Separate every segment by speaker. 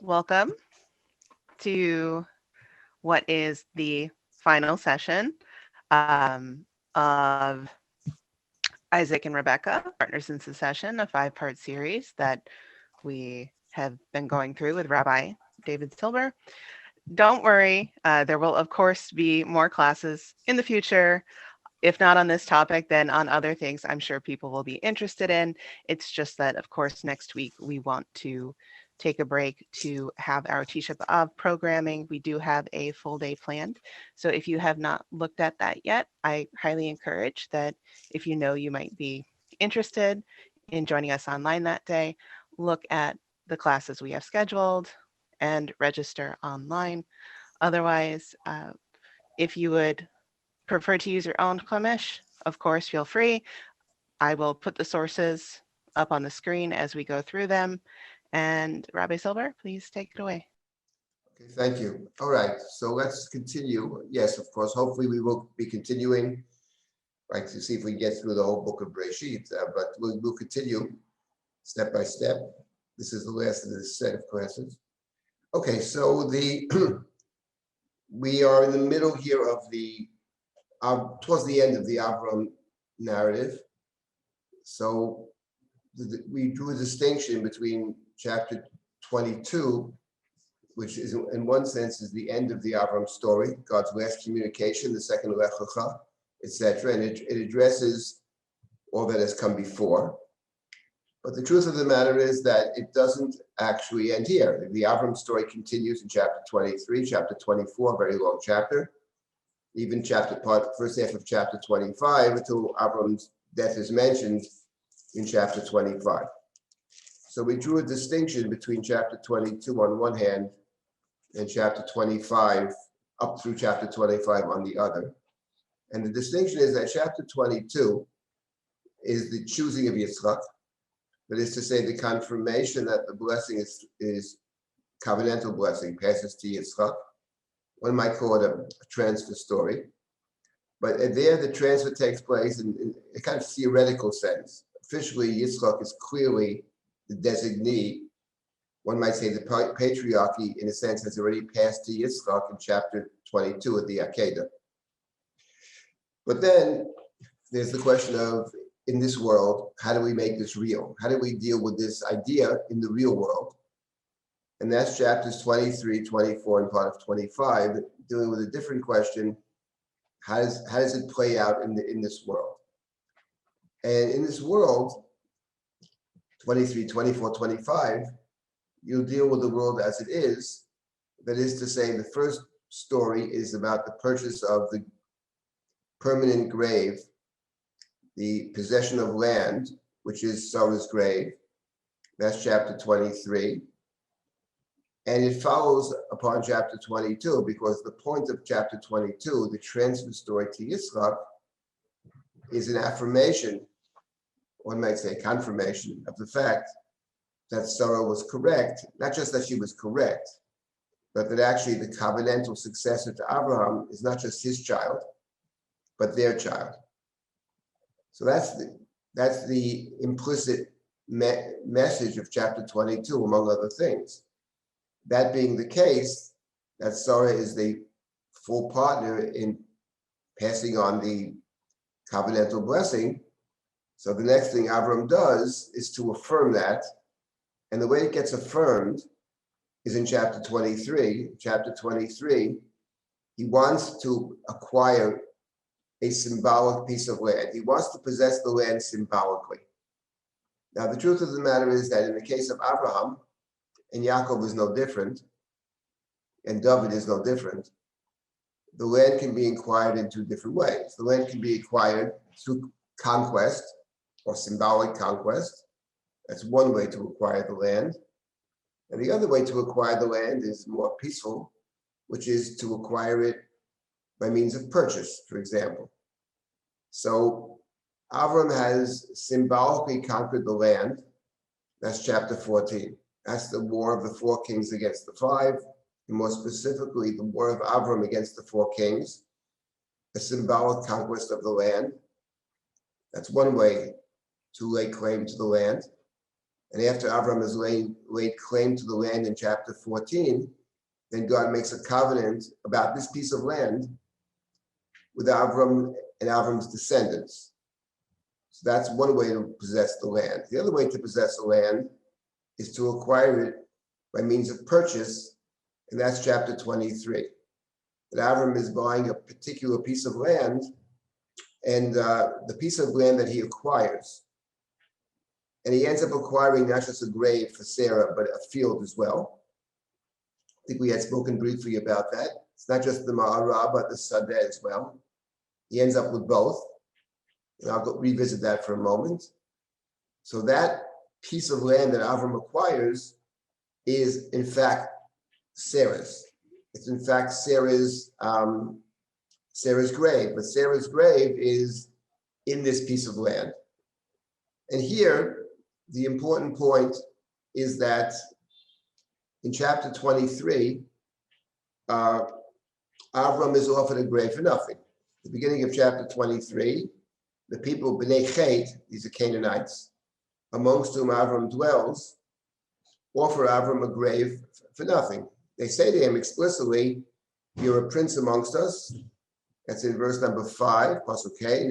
Speaker 1: Welcome to what is the final session of Isaac and Rebecca, Partners in Succession, a 5-part series that we have been going through with Rabbi David Silber. Don't worry, there will, of course, be more classes in the future. If not on this topic, then on other things I'm sure people will be interested in. It's just that, of course, next week we want to take a break to have our Tisha B'Av programming. We do have a full day planned. So if you have not looked at that yet, I highly encourage that if you know you might be interested in joining us online that day, look at the classes we have scheduled and register online. Otherwise, if you would prefer to use your own Chumash, of course, feel free. I will put the sources up on the screen as we go through them. And Rabbi Silber, please take it away.
Speaker 2: Okay, thank you. All right, so let's continue. Yes, of course, hopefully we will be continuing, right, to see if we get through the whole book of Bereshit, but we'll continue step by step. This is the last of this set of classes. Okay, so we are in the middle here of towards the end of the Avram narrative. So we drew a distinction between chapter 22, which is in one sense is the end of the Avram story, God's last communication, the second Lech Lecha, etc., and it addresses all that has come before. But the truth of the matter is that it doesn't actually end here. The Avram story continues in chapter 23, chapter 24, very long chapter, even first half of chapter 25, until Avram's death is mentioned in chapter 25. So we drew a distinction between chapter 22 on one hand and chapter 25 up through chapter 25 on the other. And the distinction is that chapter 22 is the choosing of Yitzchak, that is to say the confirmation that the blessing is covenantal blessing, passes to Yitzchak. One might call it a transfer story. But there the transfer takes place in a kind of theoretical sense. Officially, Yitzchak is clearly the designee. One might say the patriarchy, in a sense, has already passed to Yitzchak in chapter 22 of the Akedah. But then there's the question of, in this world, how do we make this real? How do we deal with this idea in the real world? And that's chapters 23, 24, and part of 25, dealing with a different question. How does it play out in this world? And in this world, 23, 24, 25, you'll deal with the world as it is. That is to say, the first story is about the purchase of the permanent grave, the possession of land, which is Sarah's grave. That's chapter 23. And it follows upon chapter 22, because the point of chapter 22, the transfer story to Yitzchak, is an affirmation, one might say confirmation, of the fact that Sarah was correct, not just that she was correct, but that actually the covenantal successor to Abraham is not just his child, but their child. So that's the implicit message of chapter 22, among other things. That being the case, that Sarah is the full partner in passing on the covenantal blessing. So the next thing Avram does is to affirm that. And the way it gets affirmed is in chapter 23. Chapter 23, he wants to acquire a symbolic piece of land. He wants to possess the land symbolically. Now, the truth of the matter is that in the case of Abraham, and Yaakov is no different, and David is no different, the land can be acquired in two different ways. The land can be acquired through conquest or symbolic conquest. That's one way to acquire the land. And the other way to acquire the land is more peaceful, which is to acquire it by means of purchase, for example. So Avram has symbolically conquered the land. That's chapter 14. That's the war of the 4 kings against the 5, and more specifically, the war of Avram against the 4 kings, a symbolic conquest of the land. That's one way to lay claim to the land. And after Avram has laid claim to the land in chapter 14, then God makes a covenant about this piece of land with Avram and Avram's descendants. So that's one way to possess the land. The other way to possess the land is to acquire it by means of purchase, and that's chapter 23. That Avram is buying a particular piece of land, and the piece of land that he acquires, and he ends up acquiring not just a grave for Sarah, but a field as well. I think we had spoken briefly about that. It's not just the Ma'ara, but the Sadeh as well. He ends up with both. And I'll revisit that for a moment. So that piece of land that Avram acquires is in fact Sarah's. It's in fact Sarah's grave, but Sarah's grave is in this piece of land. And here, the important point is that in chapter 23, Avram is offered a grave for nothing. At the beginning of chapter 23, the people Bnei Chet, these are Canaanites, amongst whom Avram dwells, offer Avram a grave for nothing. They say to him explicitly, "You're a prince amongst us." That's in verse number 5, Pasuk K.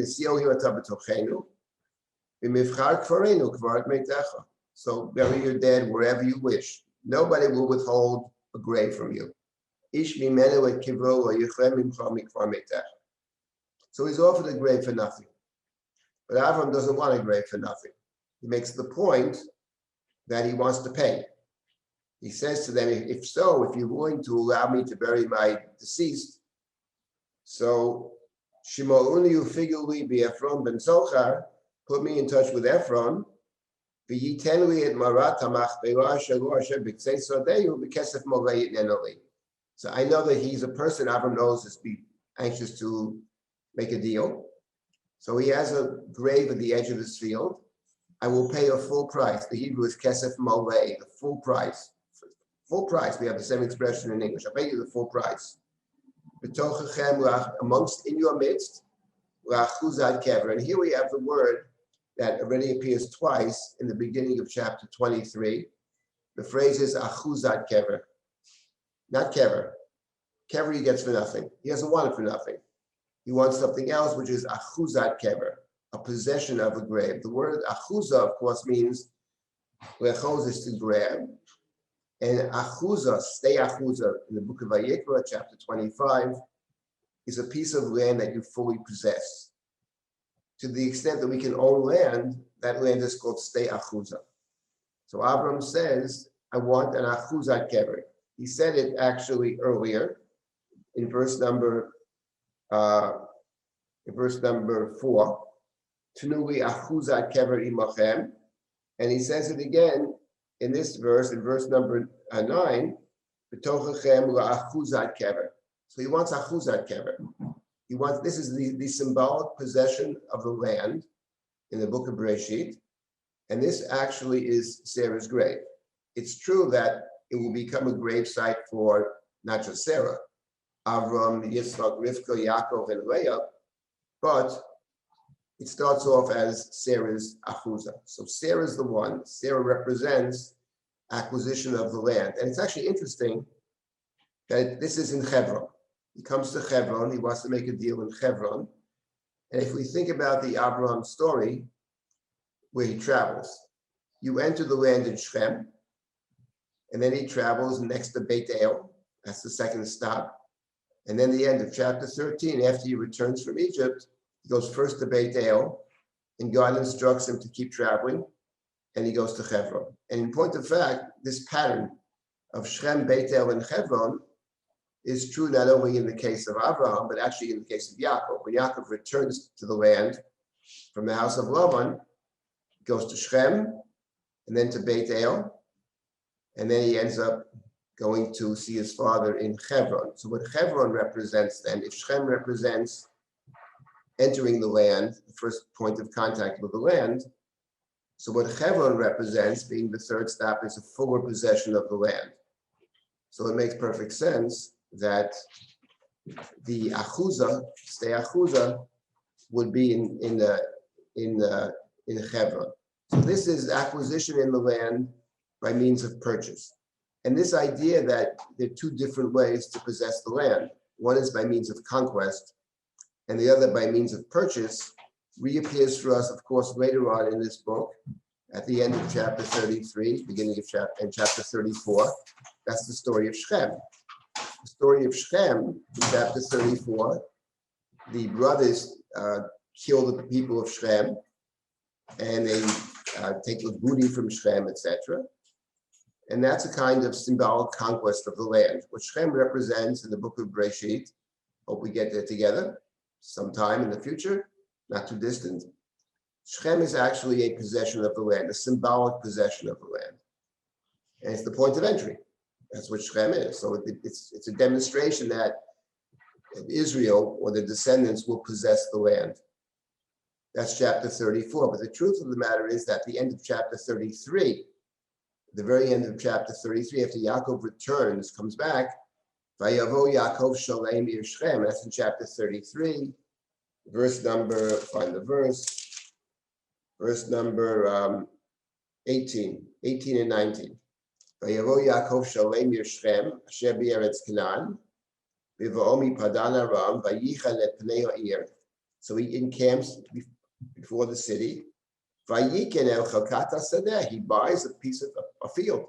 Speaker 2: So bury your dead wherever you wish. Nobody will withhold a grave from you. So he's offered a grave for nothing. But Avram doesn't want a grave for nothing. He makes the point that he wants to pay. He says to them, if you're willing to allow me to bury my deceased, so Shima'uni ufiguli bi Ephron ben Zochar, put me in touch with Ephron, v'yitenli et marat hamachpelah shelo asher b'ktzei sodeyu b'kesef molei nenoli. So I know that he's a person Avram knows is be anxious to make a deal. So he has a grave at the edge of his field. I will pay a full price. The Hebrew is kesef molei, the full price. Full price. We have the same expression in English. I'll pay you the full price. Amongst in your midst, kever. And here we have the word that already appears twice in the beginning of chapter 23. The phrase is achuzat kever, not kever. Kever he gets for nothing. He doesn't want it for nothing. He wants something else, which is achuzat kever, a possession of a grave. The word achuza, of course, means lechoz is to grab. And achuza, stay achuza, in the book of Vayikra, chapter 25, is a piece of land that you fully possess. To the extent that we can own land, that land is called stay achuza. So Abram says, I want an achuzat kever. He said it actually earlier in verse number 4. Tunuli achuzat kever imachem. And he says it again in this verse, in verse number 9, b'tochachem la'achuzat kever. So he wants achuzat kever. He wants, this is the symbolic possession of the land in the book of Bereshit, and this actually is Sarah's grave. It's true that it will become a grave site for not just Sarah, Avram, Yitzchak, Rivka, Yaakov, and Leah, but it starts off as Sarah's achuza. So Sarah's the one. Sarah represents acquisition of the land. And it's actually interesting that this is in Hebron. He comes to Hebron. He wants to make a deal in Hebron. And if we think about the Abraham story, where he travels, you enter the land in Shechem, and then he travels next to Beit El. That's the second stop. And then the end of chapter 13, after he returns from Egypt, he goes first to Beit El, and God instructs him to keep traveling, and he goes to Hebron. And in point of fact, this pattern of Shechem, Beit El, and Hebron is true not only in the case of Abraham, but actually in the case of Yaakov. When Yaakov returns to the land from the house of Laban, he goes to Shechem, and then to Beit El, and then he ends up going to see his father in Hebron. So what Hebron represents then, if Shechem represents entering the land, the first point of contact with the land, so what Hebron represents, being the third stop, is a fuller possession of the land. So it makes perfect sense that the achuza, stay achuza, would be in Hebron. So this is acquisition in the land by means of purchase. And this idea that there are two different ways to possess the land. One is by means of conquest, and the other by means of purchase, reappears for us, of course, later on in this book, at the end of chapter 33, beginning of chapter 34. That's the story of Shechem. The story of Shechem, in chapter 34, the brothers kill the people of Shechem, and they take the booty from Shechem, etc. And that's a kind of symbolic conquest of the land. What Shechem represents in the book of Bereshit, hope we get there together sometime in the future, not too distant. Shechem is actually a possession of the land, a symbolic possession of the land. And it's the point of entry. That's what Shechem is. So it's a demonstration that Israel or the descendants will possess the land. That's chapter 34. But the truth of the matter is that the end of chapter 33, the very end of chapter 33, after Yaakov returns, comes back, Vayavo Yaakov Shalem Ir Shechem. That's in chapter 33, verse number, find the verse number 18 and 19. Vayavo Yaakov Shalem Ir Shechem, Asher B'Eretz Canaan, V'Vaomi Padan Aram, Vayicha Lepnei Ha'ir. So he encamps before the city. Vayiken El Chalkat HaSadeh. He buys a piece of a field.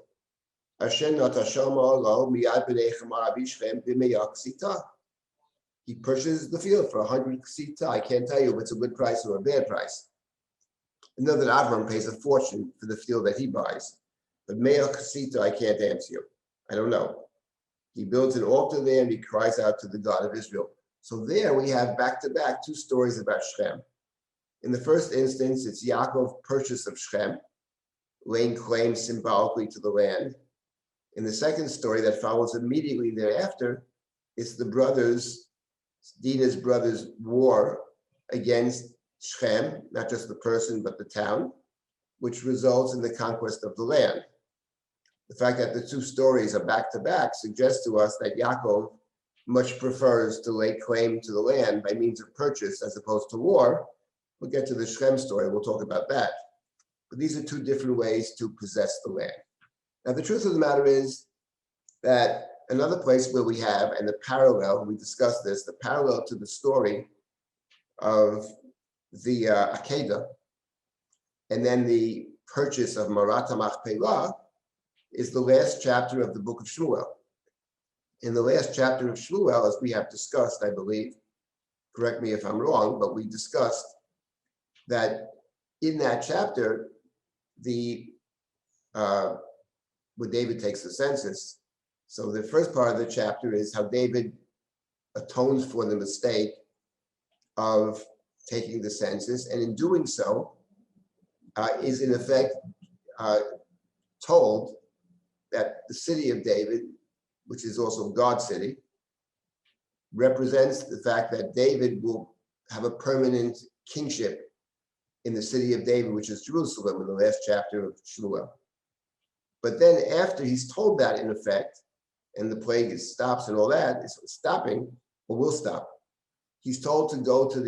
Speaker 2: Asher Natasham Alo Miyad B'nei Chama Avishchem B'Meyak Sita. He purchases the field for 100 ksita. I can't tell you if it's a good price or a bad price. I know that Avram pays a fortune for the field that he buys. But Meyak Sita, I can't answer you. I don't know. He builds an altar there and he cries out to the God of Israel. So there we have back-to-back two stories about Shechem. In the first instance, it's Yaakov's purchase of Shechem, laying claim symbolically to the land. In the second story that follows immediately thereafter, it's the brothers, Dinah's brothers' war against Shechem, not just the person, but the town, which results in the conquest of the land. The fact that the two stories are back-to-back suggests to us that Yaakov much prefers to lay claim to the land by means of purchase as opposed to war. We'll get to the Shechem story, we'll talk about that. But these are two different ways to possess the land. Now, the truth of the matter is that another place where we have, and the parallel, we discussed this, the parallel to the story of the Akedah, and then the purchase of Marat HaMachpelah, is the last chapter of the book of Shmuel. In the last chapter of Shmuel, as we have discussed, I believe, correct me if I'm wrong, but we discussed that in that chapter, where David takes the census. So the first part of the chapter is how David atones for the mistake of taking the census, and in doing so, is in effect told that the city of David, which is also God's city, represents the fact that David will have a permanent kingship in the city of David, which is Jerusalem, in the last chapter of Shmuel. But then after he's told that, in effect, and the plague stops and all that, is stopping, or will stop, he's told to go to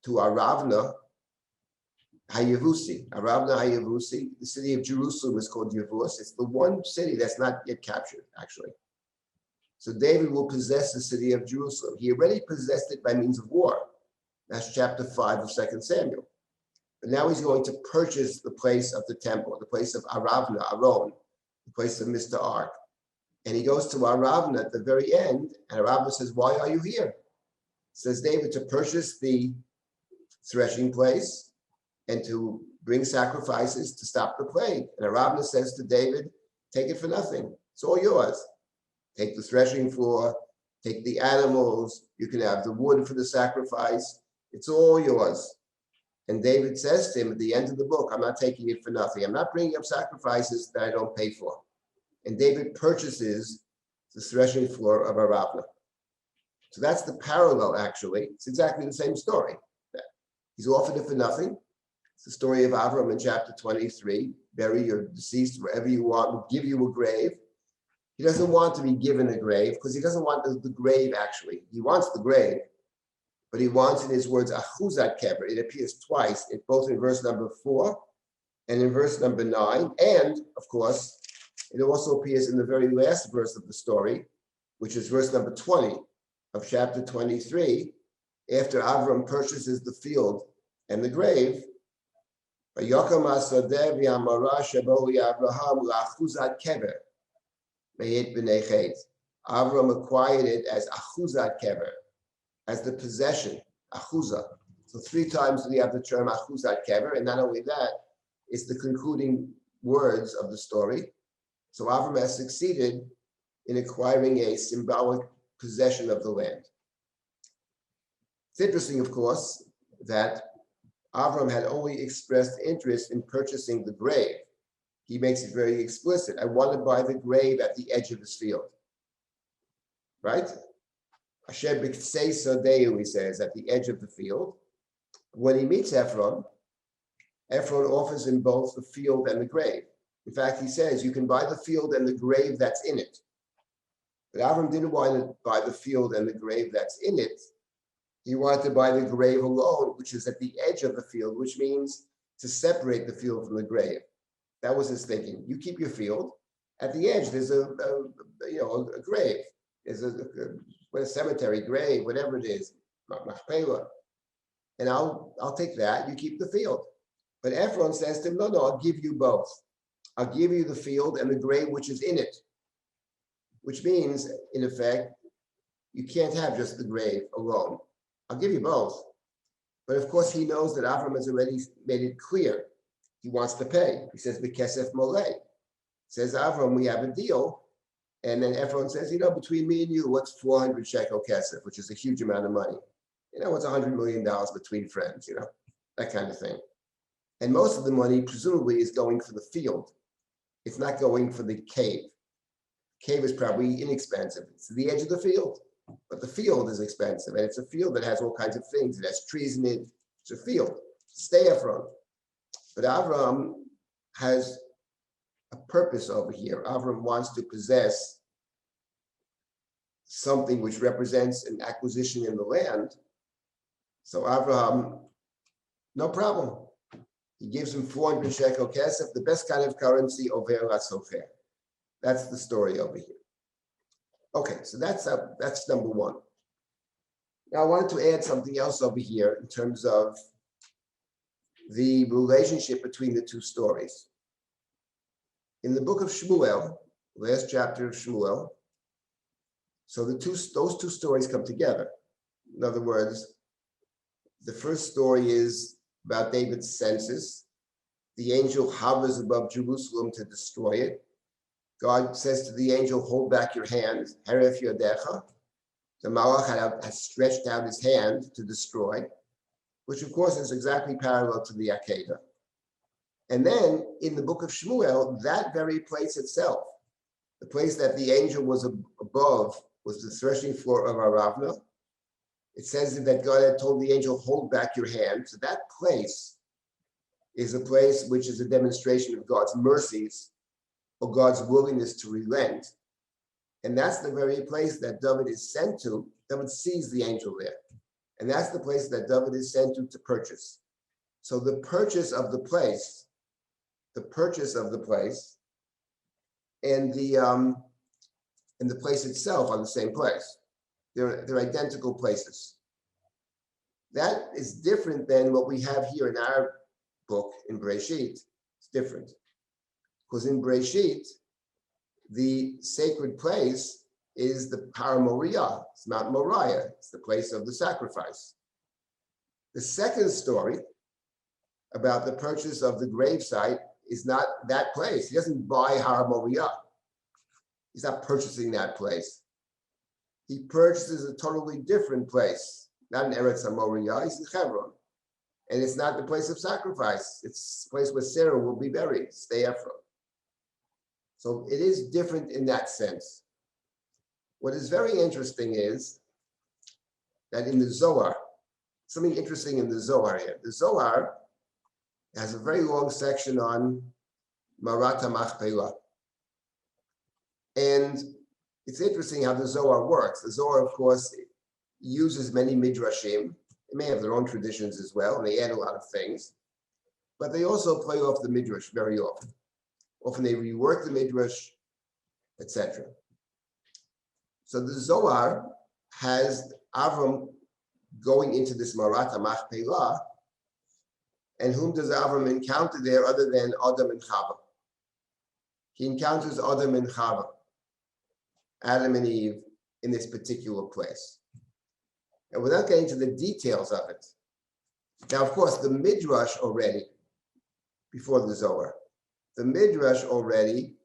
Speaker 2: Aravna Hayavusi. Aravna Hayavusi, the city of Jerusalem is called Yavus. It's the one city that's not yet captured, actually. So David will possess the city of Jerusalem. He already possessed it by means of war. That's chapter 5 of 2 Samuel. But now he's going to purchase the place of the temple, the place of Aravna, Aron, the place of Mr. Ark. And he goes to Aravna at the very end, and Aravna says, "Why are you here?" Says David, "To purchase the threshing place and to bring sacrifices to stop the plague." And Aravna says to David, "Take it for nothing. It's all yours. Take the threshing floor, take the animals, you can have the wood for the sacrifice. It's all yours." And David says to him at the end of the book, "I'm not taking it for nothing. I'm not bringing up sacrifices that I don't pay for." And David purchases the threshing floor of Aravna. So that's the parallel, actually. It's exactly the same story. He's offered it for nothing. It's the story of Avram in chapter 23. Bury your deceased wherever you want, we'll give you a grave. He doesn't want to be given a grave because he doesn't want the grave, actually. He wants the grave, but he wants, in his words, achuzat kever. It appears twice, both in verse number 4 and in verse number 9, and of course, it also appears in the very last verse of the story, which is verse number 20 of chapter 23, after Avram purchases the field and the grave. Avram acquired it as achuzat kever, as the possession, achuzah. So 3 times we have the term achuzat kever, and not only that, it's the concluding words of the story. So Avram has succeeded in acquiring a symbolic possession of the land. It's interesting, of course, that Avram had only expressed interest in purchasing the grave. He makes it very explicit. I want to buy the grave at the edge of his field. Right? Asher b'ktsei sodeu, he says, at the edge of the field. When he meets Ephron, Ephron offers him both the field and the grave. In fact, he says, you can buy the field and the grave that's in it. But Avram didn't want to buy the field and the grave that's in it. He wanted to buy the grave alone, which is at the edge of the field, which means to separate the field from the grave. That was his thinking. You keep your field. At the edge, there's a grave. There's a cemetery, grave, whatever it is, machpelah. And I'll take that. You keep the field. But Ephron says to him, no, I'll give you both. I'll give you the field and the grave which is in it. Which means, in effect, you can't have just the grave alone. I'll give you both. But of course, he knows that Avram has already made it clear. He wants to pay. He says, B'kesef molei. Says Avram, we have a deal. And then Ephron says, between me and you, what's 400 shekel kesef, which is a huge amount of money. What's $100 million between friends, that kind of thing. And most of the money, presumably, is going for the field. It's not going for the cave. Cave is probably inexpensive. It's the edge of the field. But the field is expensive, and it's a field that has all kinds of things. It has trees in it. It's a field. Stay Ephron. But Avram has a purpose over here. Avram wants to possess something which represents an acquisition in the land. So Avraham, no problem. He gives him 400 shekel kesef, the best kind of currency, over sofer. That's the story over here. Okay, so that's number 1. Now I wanted to add something else over here in terms of the relationship between the 2 stories. In the book of Shmuel, last chapter of Shmuel, so those two stories come together. In other words, the first story is about David's census. The angel hovers above Jerusalem to destroy it. God says to the angel, hold back your hand, heref yodecha. The malach has stretched out his hand to destroy, which of course is exactly parallel to the Akedah. And then in the book of Shmuel, that very place itself, the place that the angel was above, was the threshing floor of Aravna. It says that God had told the angel, hold back your hand. So that place is a place which is a demonstration of God's mercies or God's willingness to relent. And that's the very place that David is sent to. David sees the angel there. And that's the place that David is sent to purchase. So the purchase of the place and the place itself are the same place. They're identical places. That is different than what we have here in our book in Breshit. It's different. Because in Breshit, the sacred place is the Har Moriah. It's Mount Moriah. It's the place of the sacrifice. The second story about the purchase of the gravesite is not that place. He doesn't buy Har Moriah. He's not purchasing that place. He purchases a totally different place. Not in Eretz HaMoriah, he's in Hebron. And it's not the place of sacrifice. It's the place where Sarah will be buried, stay Ephron. So it is different in that sense. What is very interesting is that in the Zohar, something interesting in the Zohar here. The Zohar has a very long section on Marat HaMachpelah. And it's interesting how the Zohar works. The Zohar, of course, uses many midrashim. They may have their own traditions as well, and they add a lot of things. but they also play off the midrash very often. Often they rework the midrash, etc. So the Zohar has Avram going into this Marat HaMachpelah, and whom does Avram encounter there other than Adam and Chava? He encounters Adam and Chava, Adam and Eve, in this particular place. And without getting into the details of it, now, of course, the Midrash already, before the Zohar, the Midrash already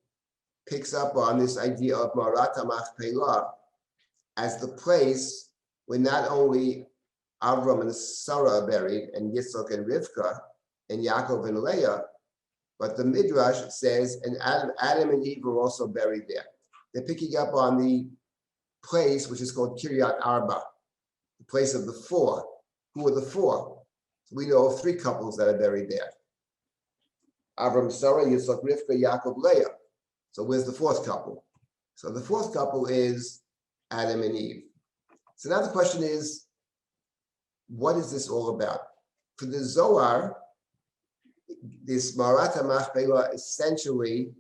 Speaker 2: picks up on this idea of Marat HaMachpelah as the place where not only Avram and Sarah are buried, and Yitzchak and Rivka, and Yaakov and Leah, but the Midrash says, and Adam and Eve were also buried there. They're picking up on the place which is called Kiryat Arba, the place of the four. Who are the four? So we know of three couples that are buried there. Avram, Sarah, Yitzchak, Rivka, Yaakov, Leah. So where's the fourth couple? So the fourth couple is Adam and Eve. So now the question is, what is this all about? For the Zohar, this Marat HaMachpelah essentially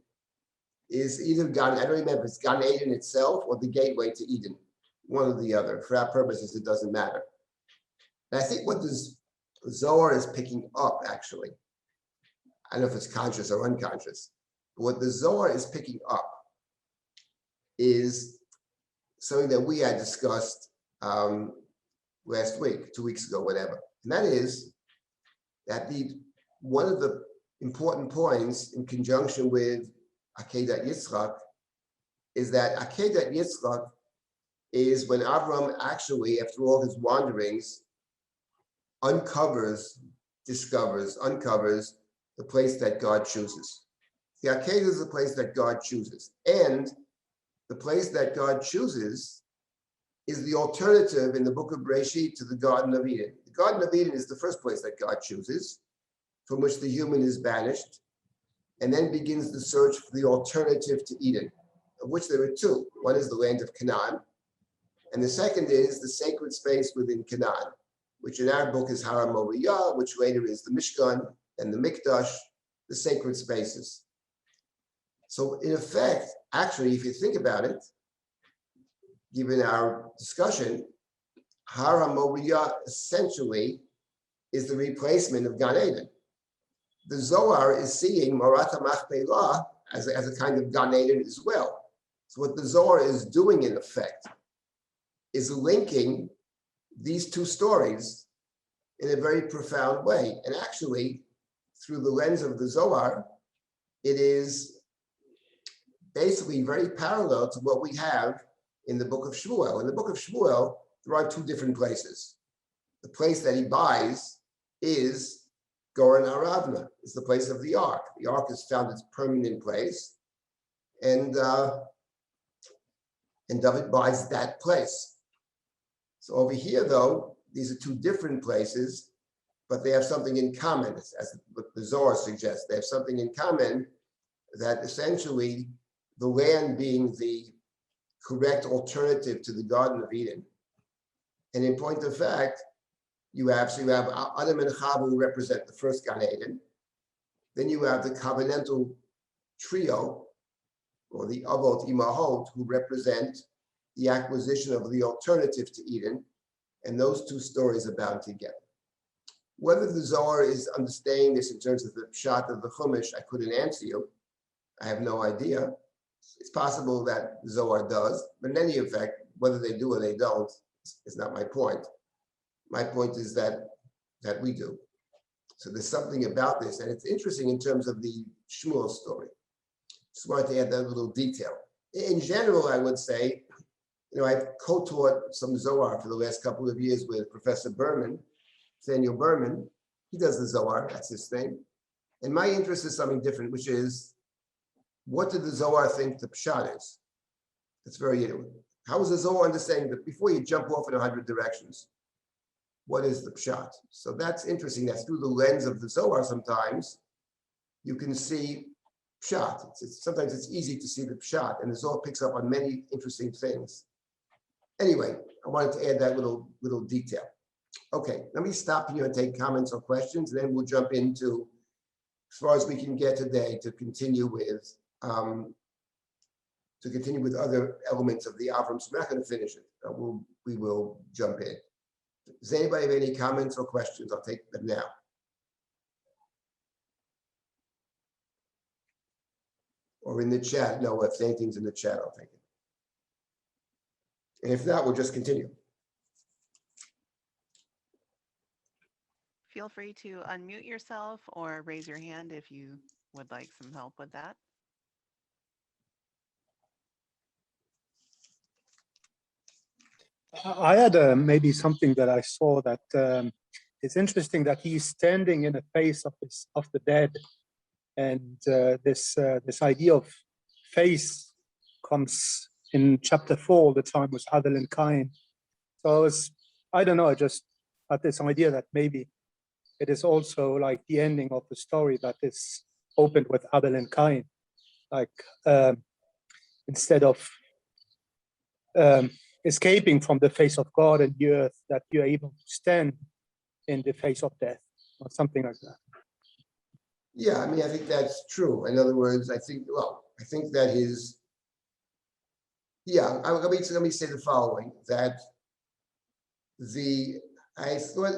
Speaker 2: is either Gan, I don't remember if it's Gan Eden itself or the gateway to Eden, one or the other. For our purposes, it doesn't matter. And I think what this Zohar is picking up, actually, I don't know if it's conscious or unconscious, but what the Zohar is picking up is something that we had discussed last week, 2 weeks ago, whatever. And that is that one of the important points in conjunction with Akedat Yitzchak is that Akedat Yitzchak is when Avram actually, after all his wanderings, uncovers the place that God chooses. The Akedah is the place that God chooses. And the place that God chooses is the alternative in the book of Bereshit to the Garden of Eden. The Garden of Eden is the first place that God chooses, from which the human is banished, and then begins the search for the alternative to Eden, of which there are two. One is the land of Canaan, and the second is the sacred space within Canaan, which in our book is Har HaMoriah, which later is the Mishkan and the Mikdash, the sacred spaces. So in effect, actually, if you think about it, given our discussion, Har HaMoriah essentially is the replacement of Gan Eden. The Zohar is seeing Marat HaMachpelah as a kind of Gan Eden as well. So what the Zohar is doing, in effect, is linking these two stories in a very profound way. And actually, through the lens of the Zohar, it is basically very parallel to what we have in the book of Shmuel. In the book of Shmuel, there are two different places. The place that he buys is Goren Aravna, is the place of the ark. The ark has found its permanent place, and David buys that place. So over here, though, these are two different places, but they have something in common, as the Zohar suggests. They have something in common, that essentially the land being the correct alternative to the Garden of Eden. And in point of fact, you have Adam and Chava who represent the first Gan Eden. Then you have the covenantal trio, or the Avot Imahot, who represent the acquisition of the alternative to Eden. And those two stories are bound together. Whether the Zohar is understanding this in terms of the pshat of the Chumash, I couldn't answer you. I have no idea. It's possible that the Zohar does, but in any event, whether they do or they don't is not my point. My point is that we do. So there's something about this, and it's interesting in terms of the Shmuel story. Just wanted to add that little detail. In general, I would say, I've co-taught some Zohar for the last couple of years with Professor Berman, Daniel Berman. He does the Zohar, that's his thing. And my interest is something different, which is, what did the Zohar think the pshat is? That's very, how is the Zohar understanding that before you jump off in 100 directions? What is the pshat? So that's interesting. That's through the lens of the Zohar sometimes you can see pshat. Sometimes it's easy to see the pshat, and the Zohar picks up on many interesting things. Anyway, I wanted to add that little detail. Okay, let me stop here and take comments or questions, and then we'll jump into as far as we can get today to continue with other elements of the Avram. So we're not going to finish it. We will jump in. Does anybody have any comments or questions? I'll take them now. Or in the chat. No, if anything's in the chat, I'll take it. And if not, we'll just continue.
Speaker 1: Feel free to unmute yourself or raise your hand if you would like some help with that.
Speaker 3: I had maybe something that I saw that it's interesting that he's standing in the face of the dead, and this idea of face comes in chapter 4 all the time with Adel and Cain. So I don't know, I just had this idea that maybe it is also like the ending of the story that is opened with Abel and Cain, like instead of escaping from the face of God and the earth, that you're able to stand in the face of death or something like that.
Speaker 2: Yeah, I mean, I think that's true. In other words, I think that his, yeah, let me say the following, that I thought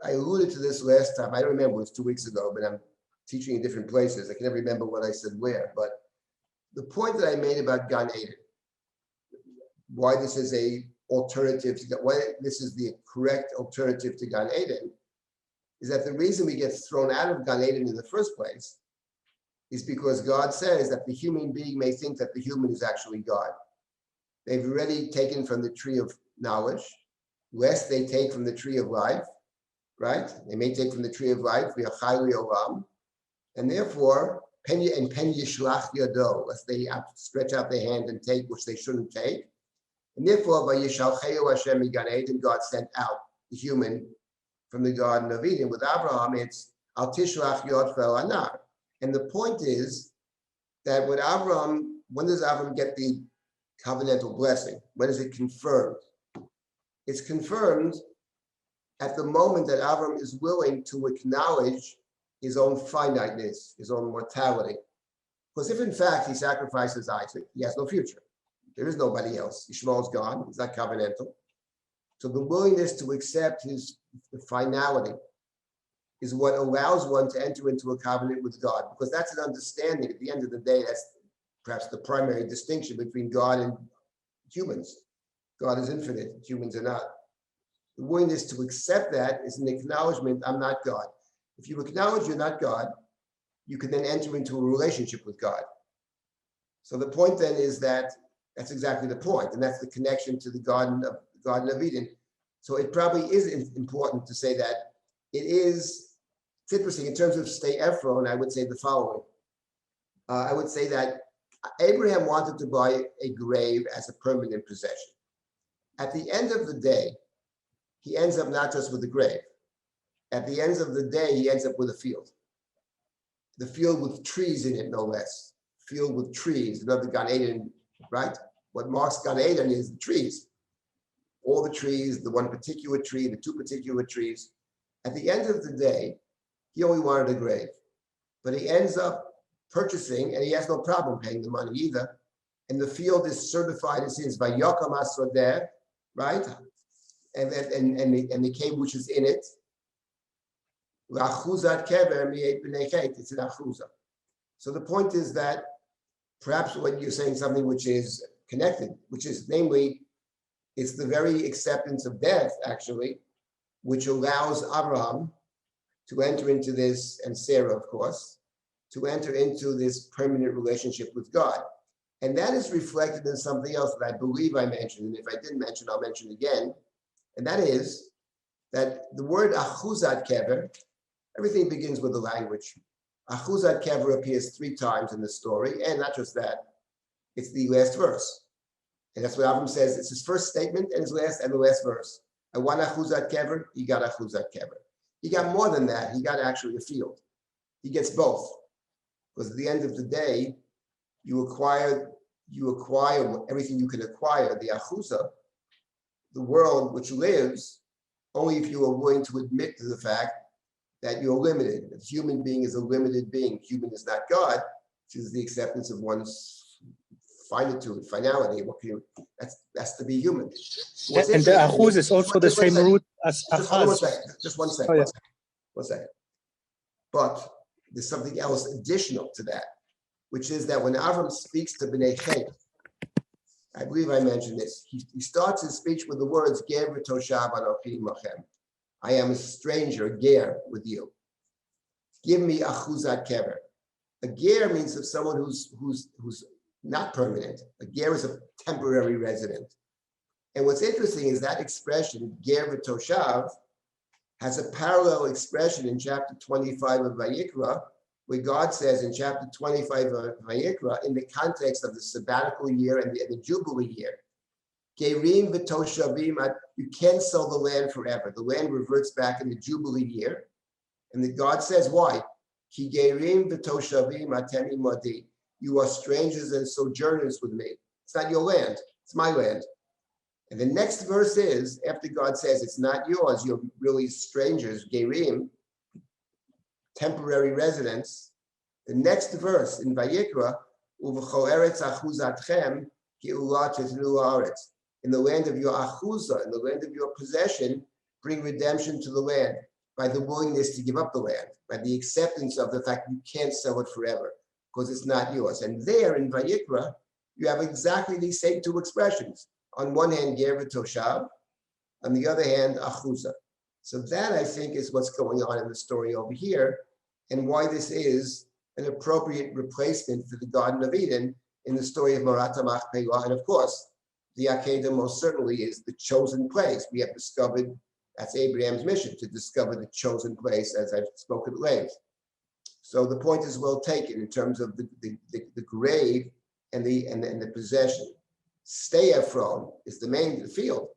Speaker 2: I alluded to this last time. I don't remember, it was 2 weeks ago, but I'm teaching in different places. I can never remember what I said where, but the point that I made about Gan Eden, why this is a alternative to, why this is the correct alternative to Gan Eden, is that the reason we get thrown out of Gan Eden in the first place is because God says that the human being may think that the human is actually God. They've already taken from the tree of knowledge, lest they take from the tree of life, right? They may take from the tree of life, and therefore, pen yishlach yado, lest they stretch out their hand and take which they shouldn't take. And therefore, by Yishalcheu Hashem Gan Eden, God sent out the human from the Garden of Eden. With Abraham, it's Al Tishlach Yod Fel Anar. And the point is that with Abraham, when does Abraham get the covenantal blessing? When is it confirmed? It's confirmed at the moment that Abraham is willing to acknowledge his own finiteness, his own mortality. Because if in fact he sacrifices Isaac, he has no future. There is nobody else. Ishmael's gone, he's not covenantal. So the willingness to accept his finality is what allows one to enter into a covenant with God, because that's an understanding. At the end of the day, that's perhaps the primary distinction between God and humans. God is infinite, humans are not. The willingness to accept that is an acknowledgement, I'm not God. If you acknowledge you're not God, you can then enter into a relationship with God. So the point then is that that's exactly the point, and that's the connection to the Garden of Eden. So it probably is important to say that it's interesting in terms of Stay Ephron. I would say the following. I would say that Abraham wanted to buy a grave as a permanent possession. At the end of the day, he ends up not just with the grave. At the end of the day, he ends up with a field. The field with trees in it, no less. Field with trees, another Gan Eden, right? What marks Gan Eden is the trees. All the trees, the one particular tree, the two particular trees. At the end of the day, he only wanted a grave. But he ends up purchasing, and he has no problem paying the money either. And the field is certified as his by Yokam Asodeh, right? And the cave which is in it. It's an achuza. So the point is that perhaps when you're saying something which is connected, which is namely, it's the very acceptance of death, actually, which allows Abraham to enter into this, and Sarah, of course, to enter into this permanent relationship with God. And that is reflected in something else that I believe I mentioned, and if I didn't mention, I'll mention again, and that is that the word achuzat kever, everything begins with the language. Achuzat kever appears 3 times in the story, and not just that, it's the last verse. And that's what Avram says. It's his first statement and his last and the last verse. I want achuzat kever, he got achuzat kever. He got more than that, he got actually a field. He gets both. Because at the end of the day, you acquire everything you can acquire, the achuza, the world which lives, only if you are willing to admit to the fact that you're limited. A human being is a limited being. Human is not God, which is the acceptance of one's finitude, finality. What can you, that's to be human.
Speaker 3: And the achuz is also the same root as
Speaker 2: Just hold on one
Speaker 3: achaz.
Speaker 2: second. Just one second.
Speaker 3: Oh, yeah.
Speaker 2: One second. But there's something else additional to that, which is that when Avram speaks to Bnei Chet, I believe I mentioned this, he starts his speech with the words, Ger v'toshav anochi imachem. I am a stranger, ger, with you. Give me achuzat kever. A ger means of someone who's not permanent. A ger is a temporary resident. And what's interesting is that expression, ger v'toshav, has a parallel expression in chapter 25 of Vayikra, where God says in chapter 25 of Vayikra, in the context of the sabbatical year and the Jubilee year, Gerim v'toshavim, you can't sell the land forever. The land reverts back in the Jubilee year. And the God says, why? Ki gerim v'toshavim atemi modi. You are strangers and sojourners with me. It's not your land, it's my land. And the next verse is, after God says it's not yours, you're really strangers, gerim, temporary residents. The next verse in Vayikra, uv'chol eretz achuzatchem ki'ulat titnu haaretz. In the land of your achuzah, in the land of your possession, bring redemption to the land by the willingness to give up the land, by the acceptance of the fact you can't sell it forever because it's not yours. And there in Vayikra, you have exactly these same two expressions. On one hand, ger v'toshav, on the other hand, achuzah. So that, I think, is what's going on in the story over here, and why this is an appropriate replacement for the Garden of Eden in the story of Marat HaMachpelah. And of course, the Akedah most certainly is the chosen place. We have discovered, that's Abraham's mission, to discover the chosen place, as I've spoken at length. So the point is well taken in terms of the grave and the possession. Stay Ephron is the main field,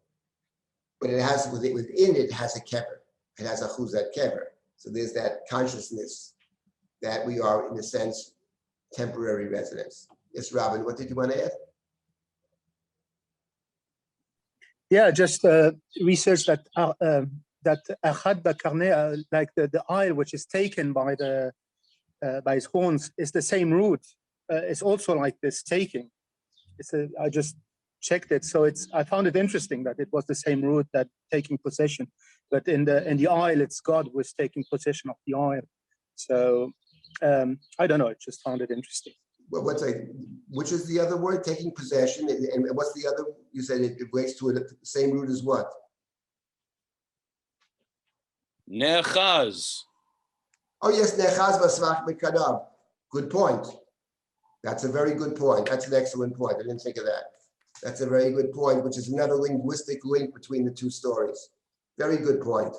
Speaker 2: but it has within it has a kever. It has a chuzat kever. So there's that consciousness that we are, in a sense, temporary residents. Yes, Robin, what did you want to add?
Speaker 3: Yeah, just research that that Achad Bakarne, like the eye which is taken by his horns, is the same root. It's also like this taking. I just checked it, so I found it interesting that it was the same root that taking possession, but in the isle it's God who is taking possession of the isle. So I don't know. I just found it interesting.
Speaker 2: Well, which is the other word? Taking possession, and what's the other? You said it relates to the same root as what?
Speaker 4: Nechaz.
Speaker 2: Oh yes, nechaz basvach mikadav. Good point. That's a very good point. That's an excellent point. I didn't think of that. That's a very good point, which is another linguistic link between the two stories. Very good point.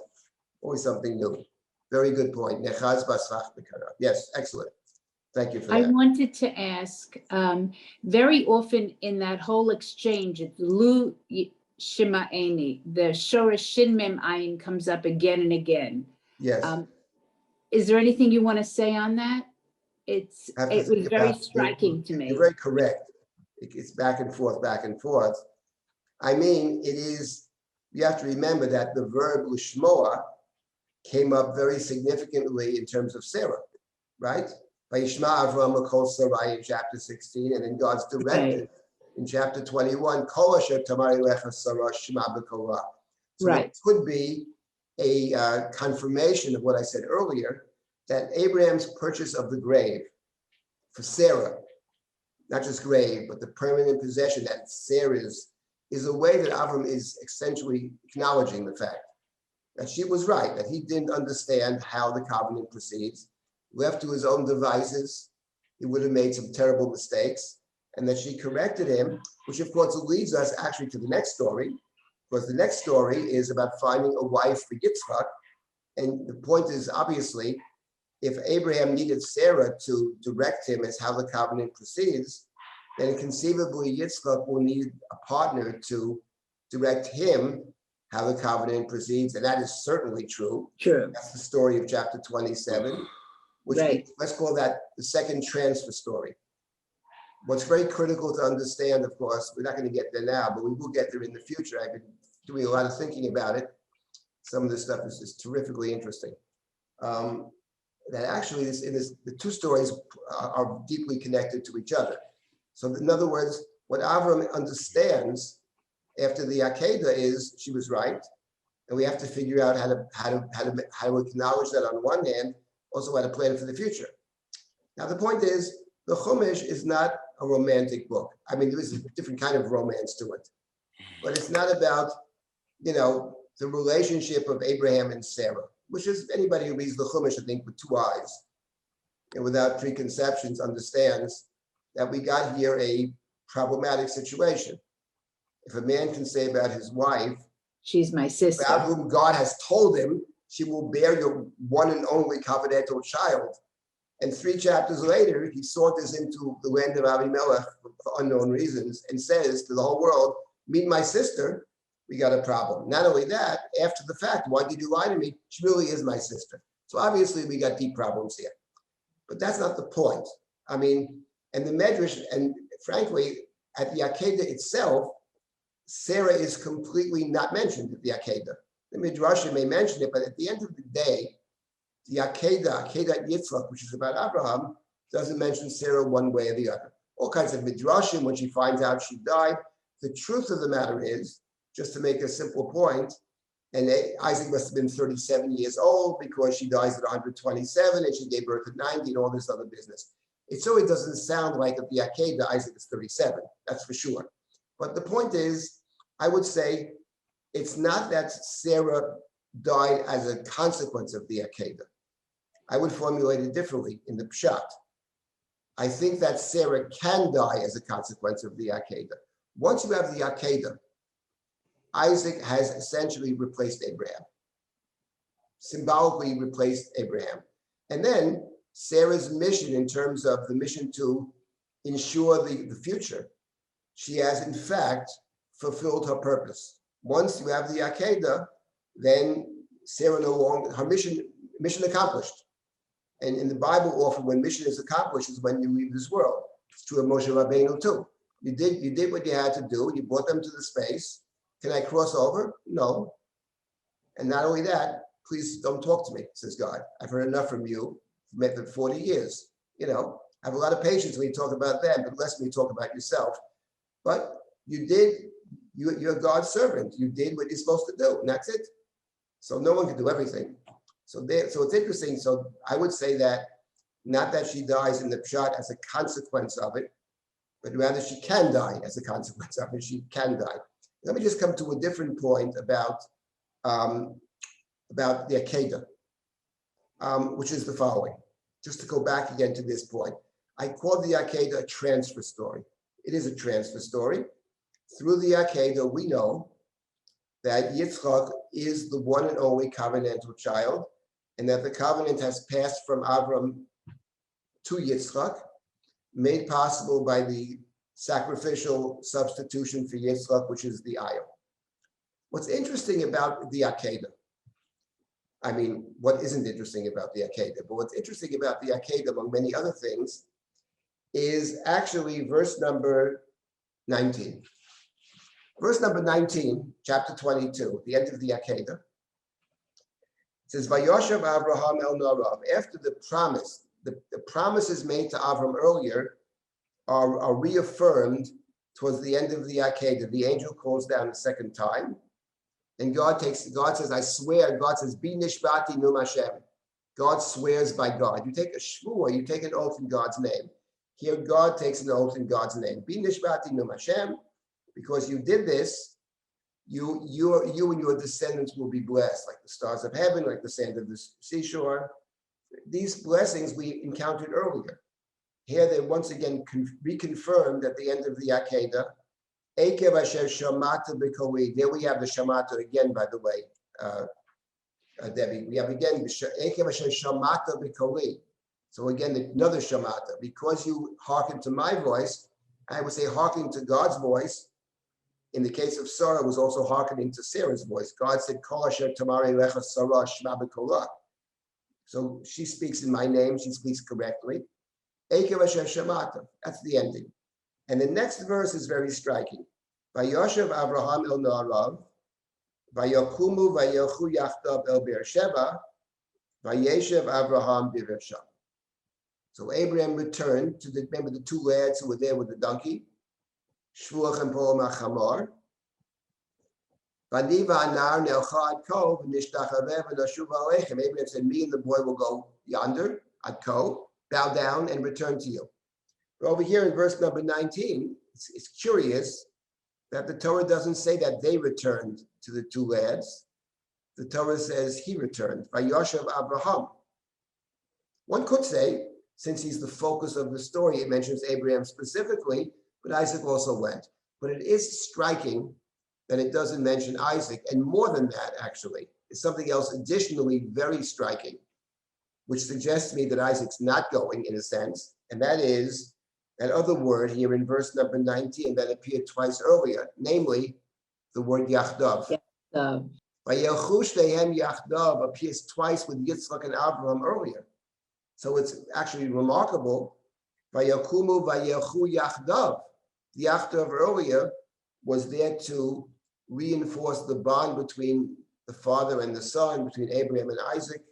Speaker 2: Always something new. Very good point. Nechaz basvach mikadav. Yes, excellent. Thank you for that.
Speaker 5: I wanted to ask, very often in that whole exchange, it's Lu Shima'eni, the Shoresh Shin Mem Ayin comes up again and again.
Speaker 2: Yes.
Speaker 5: Is there anything you want to say on that? It was very striking to me.
Speaker 2: You're very correct. It's back and forth, back and forth. I mean, it is, you have to remember that the verb Lishmoa came up very significantly in terms of Sarah, right? Vayishma Avram L'Kol Sarai in chapter 16, and then God's directive in chapter 21, Kol Asher Tamari Lecha Sarah Shema B'Korah. So it could be a confirmation of what I said earlier, that Abraham's purchase of the grave for Sarah, not just grave, but the permanent possession that Sarah's, is a way that Avram is essentially acknowledging the fact that she was right, that he didn't understand how the covenant proceeds. Left to his own devices, he would have made some terrible mistakes, and that she corrected him, which of course leads us actually to the next story, because the next story is about finding a wife for Yitzchak. And the point is, obviously, if Abraham needed Sarah to direct him as how the covenant proceeds, then conceivably Yitzchak will need a partner to direct him how the covenant proceeds, and that is certainly true.
Speaker 5: True.
Speaker 2: That's the story of chapter 27. Which let's call that the second transfer story. What's very critical to understand, of course, we're not going to get there now, but we will get there in the future. I've been doing a lot of thinking about it. Some of this stuff is just terrifically interesting. that actually the two stories are deeply connected to each other. So in other words, what Avram understands after the Akedah is she was right, and we have to figure out how to acknowledge that on one hand, also how to plan for the future. Now the point is, the Chumash is not a romantic book. I mean, there is a different kind of romance to it, but it's not about, the relationship of Abraham and Sarah, which is anybody who reads the Chumash, I think, with two eyes and without preconceptions understands that we got here a problematic situation. If a man can say about his wife,
Speaker 5: she's my sister,
Speaker 2: about whom God has told him, she will bear your one and only covenantal child. And 3 chapters later, he saunters into the land of Avimelech for unknown reasons and says to the whole world, meet my sister, we got a problem. Not only that, after the fact, why did you lie to me? She really is my sister. So obviously we got deep problems here. But that's not the point. I mean, and the Medrash, and frankly, at the Akedah itself, Sarah is completely not mentioned at the Akedah. The Midrashim may mention it, but at the end of the day, the Akedah Yitzchak, which is about Abraham, doesn't mention Sarah one way or the other. All kinds of Midrashim, when she finds out she died. The truth of the matter is, just to make a simple point, and Isaac must have been 37 years old because she dies at 127 and she gave birth at 90 and all this other business. It certainly doesn't sound like at the Akedah Isaac is 37, that's for sure. But the point is, I would say it's not that Sarah died as a consequence of the Akedah. I would formulate it differently in the Pshat. I think that Sarah can die as a consequence of the Akedah. Once you have the Akedah, Isaac has essentially replaced Abraham, symbolically replaced Abraham. And then Sarah's mission in terms of the mission to ensure the future, she has in fact fulfilled her purpose. Once you have the Akedah, then Sarah no longer, her mission accomplished. And in the Bible, often when mission is accomplished is when you leave this world. It's true of Moshe Rabbeinu too. You did what you had to do. You brought them to the space. Can I cross over? No. And not only that, please don't talk to me, says God. I've heard enough from you for 40 years. I have a lot of patience when you talk about them, but less when you talk about yourself. But you're God's servant. You did what you're supposed to do, and that's it. So no one can do everything. So it's interesting. So I would say that not that she dies in the Pshat as a consequence of it, but rather she can die as a consequence of it. She can die. Let me just come to a different point about the Akedah, which is the following. Just to go back again to this point, I call the Akedah a transfer story. It is a transfer story. Through the Akedah, we know that Yitzchak is the one and only covenantal child, and that the covenant has passed from Avram to Yitzchak, made possible by the sacrificial substitution for Yitzchak, which is the ayah. What's interesting about the Akedah, I mean, what isn't interesting about the Akedah, but what's interesting about the Akedah, among many other things, is actually verse number 19. Verse number 19, chapter 22, the end of the Akedah, it says, Vayoshav Avraham el Narav. After the promise, the promises made to Avram earlier are reaffirmed towards the end of the Akedah. The angel calls down a second time, and God says, I swear, God says, Bi nishbati num Hashem. God swears by God. You take a shvuah, you take an oath in God's name. Here, God takes an oath in God's name. Bi nishbati num Hashem. Because you did this, you and your descendants will be blessed, like the stars of heaven, like the sand of the seashore. These blessings we encountered earlier. Here they once again reconfirmed at the end of the Akedah. Ekev asher shamata b'koli. There we have the shamata again, by the way, Debbie. We have again Ekev asher shamata b'koli. So again, another shamata. Because you hearken to my voice, I would say hearkening to God's voice. In the case of Sarah, was also hearkening to Sarah's voice. God said, Kol asher tamari lecha Sarah shma b'kolah. So she speaks in my name. She speaks correctly. Ekev asher shamata. That's the ending. And the next verse is very striking. Vayoshev Avraham el Narav, Vayokumu Vayochu Yachtav el Beersheba, Vayeshev Abraham Biversha. So Abraham returned to remember the two lads who were there with the donkey, Shvuach and Poel Machamar. Abraham said, me and the boy will go yonder, at Ko, bow down and return to you. But over here in verse number 19, it's curious that the Torah doesn't say that they returned to the two lads. The Torah says he returned, Vayoshev Abraham. One could say, since he's the focus of the story, it mentions Abraham specifically, but Isaac also went. But it is striking that it doesn't mention Isaac, and more than that, actually, it's something else additionally very striking, which suggests to me that Isaac's not going in a sense, and that is that other word here in verse number 19 that appeared twice earlier, namely the word Yachdav. Vayelchu Shleihem Yachdav appears twice with Yitzchak and Abraham earlier. So it's actually remarkable. Vayelkumu Vayelchu Yachdav. The Yachdav earlier was there to reinforce the bond between the father and the son, between Abraham and Isaac,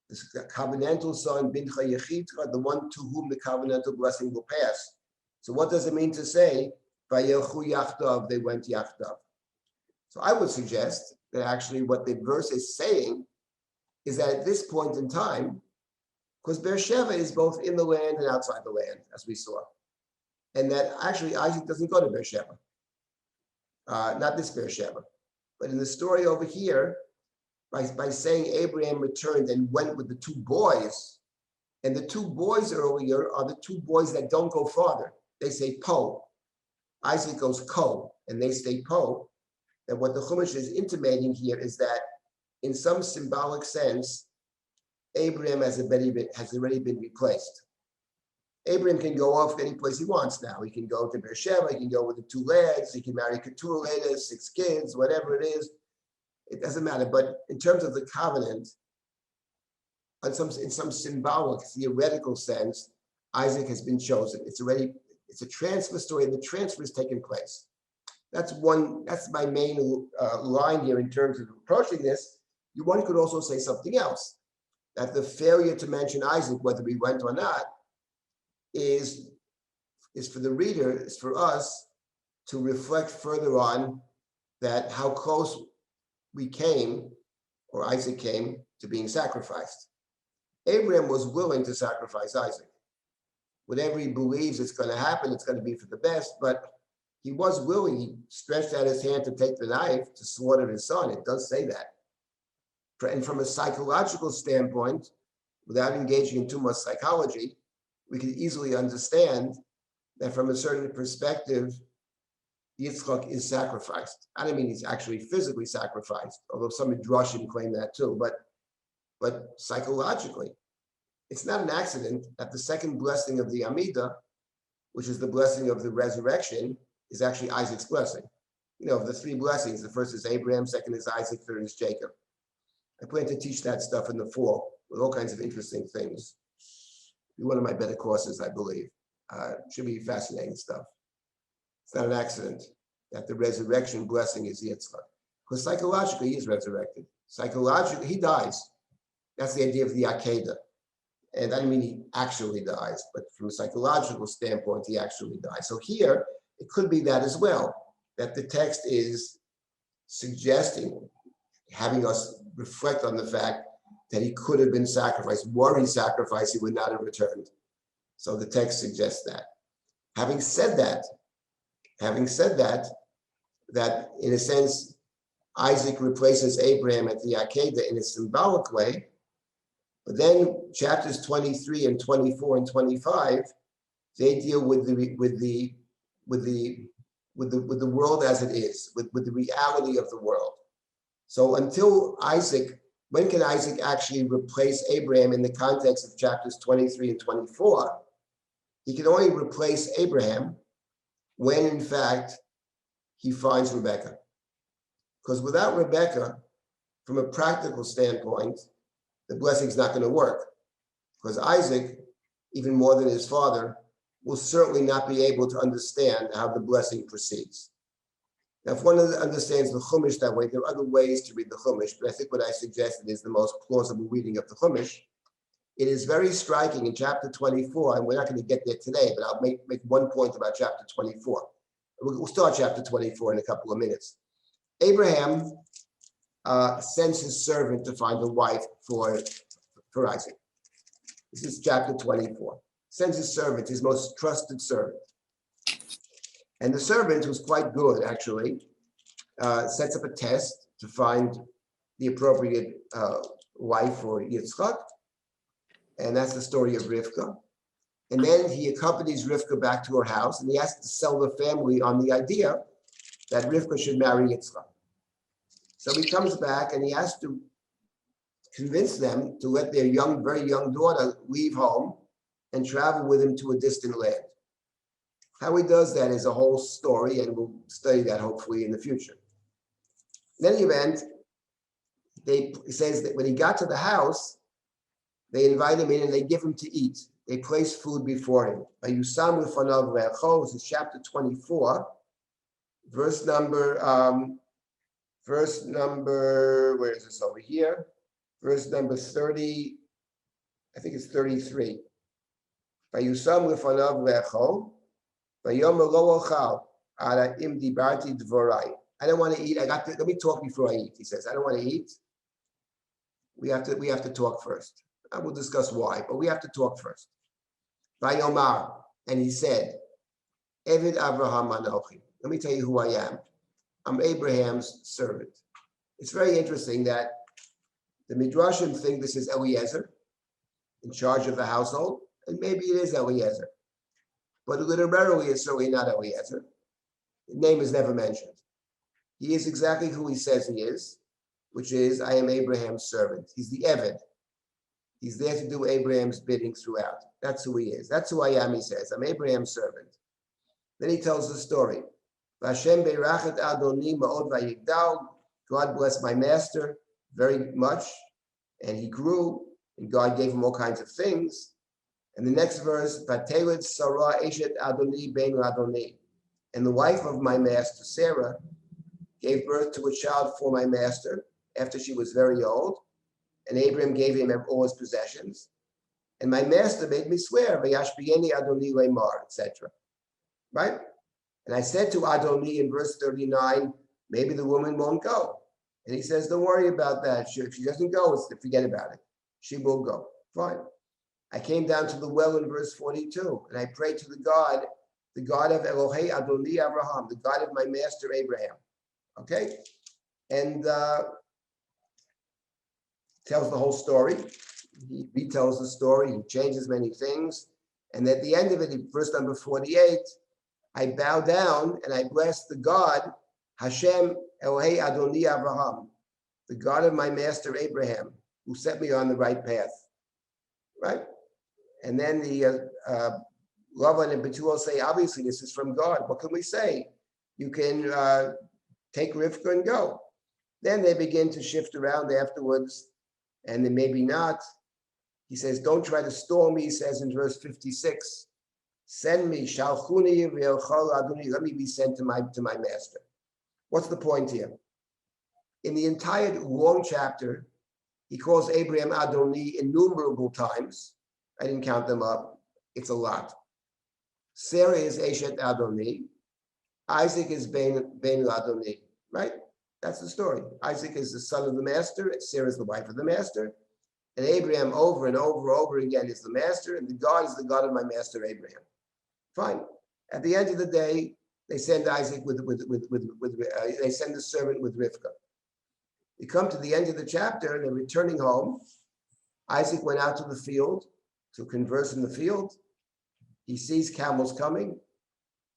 Speaker 2: the covenantal son, Bincha Yechitra, the one to whom the covenantal blessing will pass. So what does it mean to say, Vayelchu Yachdav, they went Yachdav? So I would suggest that actually what the verse is saying is that at this point in time, because Beersheba is both in the land and outside the land, as we saw, and that actually Isaac doesn't go to Beersheba. Not this Beersheba, but in the story over here, by saying Abraham returned and went with the two boys, and the two boys earlier are the two boys that don't go farther. They say Po. Isaac goes Ko, and they stay Po. And what the Chumash is intimating here is that, in some symbolic sense, Abraham has already been replaced. Abraham can go off any place he wants now. He can go to Beersheba, he can go with the two lads, he can marry Keturah later, 6 kids, whatever it is. It doesn't matter. But in terms of the covenant, in some symbolic, theoretical sense, Isaac has been chosen. It's a transfer story, and the transfer has taken place. That's my main line here in terms of approaching this. One could also say something else, that the failure to mention Isaac, whether we went or not, is for the reader, is for us to reflect further on that how close we came, or Isaac came, to being sacrificed. Abraham was willing to sacrifice Isaac. Whatever he believes it's going to happen, it's going to be for the best, but he was willing. He stretched out his hand to take the knife to slaughter his son. It does say that. And from a psychological standpoint, without engaging in too much psychology, we can easily understand that from a certain perspective, Yitzchak is sacrificed. I don't mean he's actually physically sacrificed, although some Midrashim claim that too, but psychologically. It's not an accident that the second blessing of the Amidah, which is the blessing of the resurrection, is actually Isaac's blessing. Of the 3 blessings, the first is Abraham, second is Isaac, third is Jacob. I plan to teach that stuff in the fall with all kinds of interesting things. Be one of my better courses, I believe. Should be fascinating stuff. It's not an accident that the resurrection blessing is Yitzchak, because psychologically he is resurrected. Psychologically, he dies. That's the idea of the Akedah. And I don't mean he actually dies, but from a psychological standpoint, he actually dies. So here, it could be that as well, that the text is suggesting, having us reflect on the fact that he could have been sacrificed. Were he sacrificed, he would not have returned. So the text suggests that. Having said that, that in a sense, Isaac replaces Abraham at the Akedah in a symbolic way, but then chapters 23 and 24 and 25, they deal with the world as it is, with the reality of the world. So until Isaac, when can Isaac actually replace Abraham in the context of chapters 23 and 24? He can only replace Abraham when, in fact, he finds Rebekah. Because without Rebekah, from a practical standpoint, the blessing's not going to work. Because Isaac, even more than his father, will certainly not be able to understand how the blessing proceeds. Now, if one understands the Chumash that way, there are other ways to read the Chumash, but I think what I suggested is the most plausible reading of the Chumash. It is very striking in chapter 24, and we're not going to get there today, but I'll make one point about chapter 24. We'll start chapter 24 in a couple of minutes. Abraham sends his servant to find a wife for Isaac. This is chapter 24. Sends his servant, his most trusted servant. And the servant, who's quite good, actually, sets up a test to find the appropriate wife for Yitzchak. And that's the story of Rivka. And then he accompanies Rivka back to her house, and he has to sell the family on the idea that Rivka should marry Yitzchak. So he comes back and he has to convince them to let their very young daughter leave home and travel with him to a distant land. How he does that is a whole story, and we'll study that hopefully in the future. In any event, it says that when he got to the house, they invite him in and they give him to eat. They place food before him. This is chapter 24, verse number, where is this over here? Verse number 30, I think it's 33. I don't want to eat. Let me talk before I eat. He says, I don't want to eat. We have to talk first. I will discuss why, but we have to talk first. Vayomar, and he said, Evid Avraham Anochi. Let me tell you who I am. I'm Abraham's servant. It's very interesting that the Midrashim think this is Eliezer in charge of the household, and maybe it is Eliezer. But literally, it's certainly not Eliezer. The name is never mentioned. He is exactly who he says he is, which is, I am Abraham's servant. He's the Eved. He's there to do Abraham's bidding throughout. That's who he is. That's who I am, he says. I'm Abraham's servant. Then he tells the story. God blessed my master very much, and he grew, and God gave him all kinds of things. And the next verse, and the wife of my master, Sarah, gave birth to a child for my master after she was very old. And Abraham gave him all his possessions. And my master made me swear, etc. Right? And I said to Adoni in verse 39, maybe the woman won't go. And he says, don't worry about that. If she doesn't go, forget about it. She will go. Fine. I came down to the well in verse 42, and I prayed to the God of Elohei Adoni Abraham, the God of my master Abraham. Okay? And tells the whole story. He retells the story. He changes many things. And at the end of it, in verse number 48, I bow down and I bless the God, Hashem Elohei Adoni Abraham, the God of my master Abraham, who set me on the right path. Right? And then the Lavan and Bethuel say, obviously, this is from God. What can we say? You can take Rivka and go. Then they begin to shift around afterwards, and then maybe not. He says, don't try to stall me, he says in verse 56. Send me, shalchuni v'elchol adoni, let me be sent to my master. What's the point here? In the entire long chapter, he calls Abraham Adoni innumerable times. I didn't count them up. It's a lot. Sarah is Eshet Adoni. Isaac is Ben Adoni, right? That's the story. Isaac is the son of the master. Sarah is the wife of the master. And Abraham over and over again is the master. And the God is the God of my master Abraham. Fine. At the end of the day, they send Isaac they send the servant with Rivka. They come to the end of the chapter and they're returning home. Isaac went out to the field to converse in the field. He sees camels coming.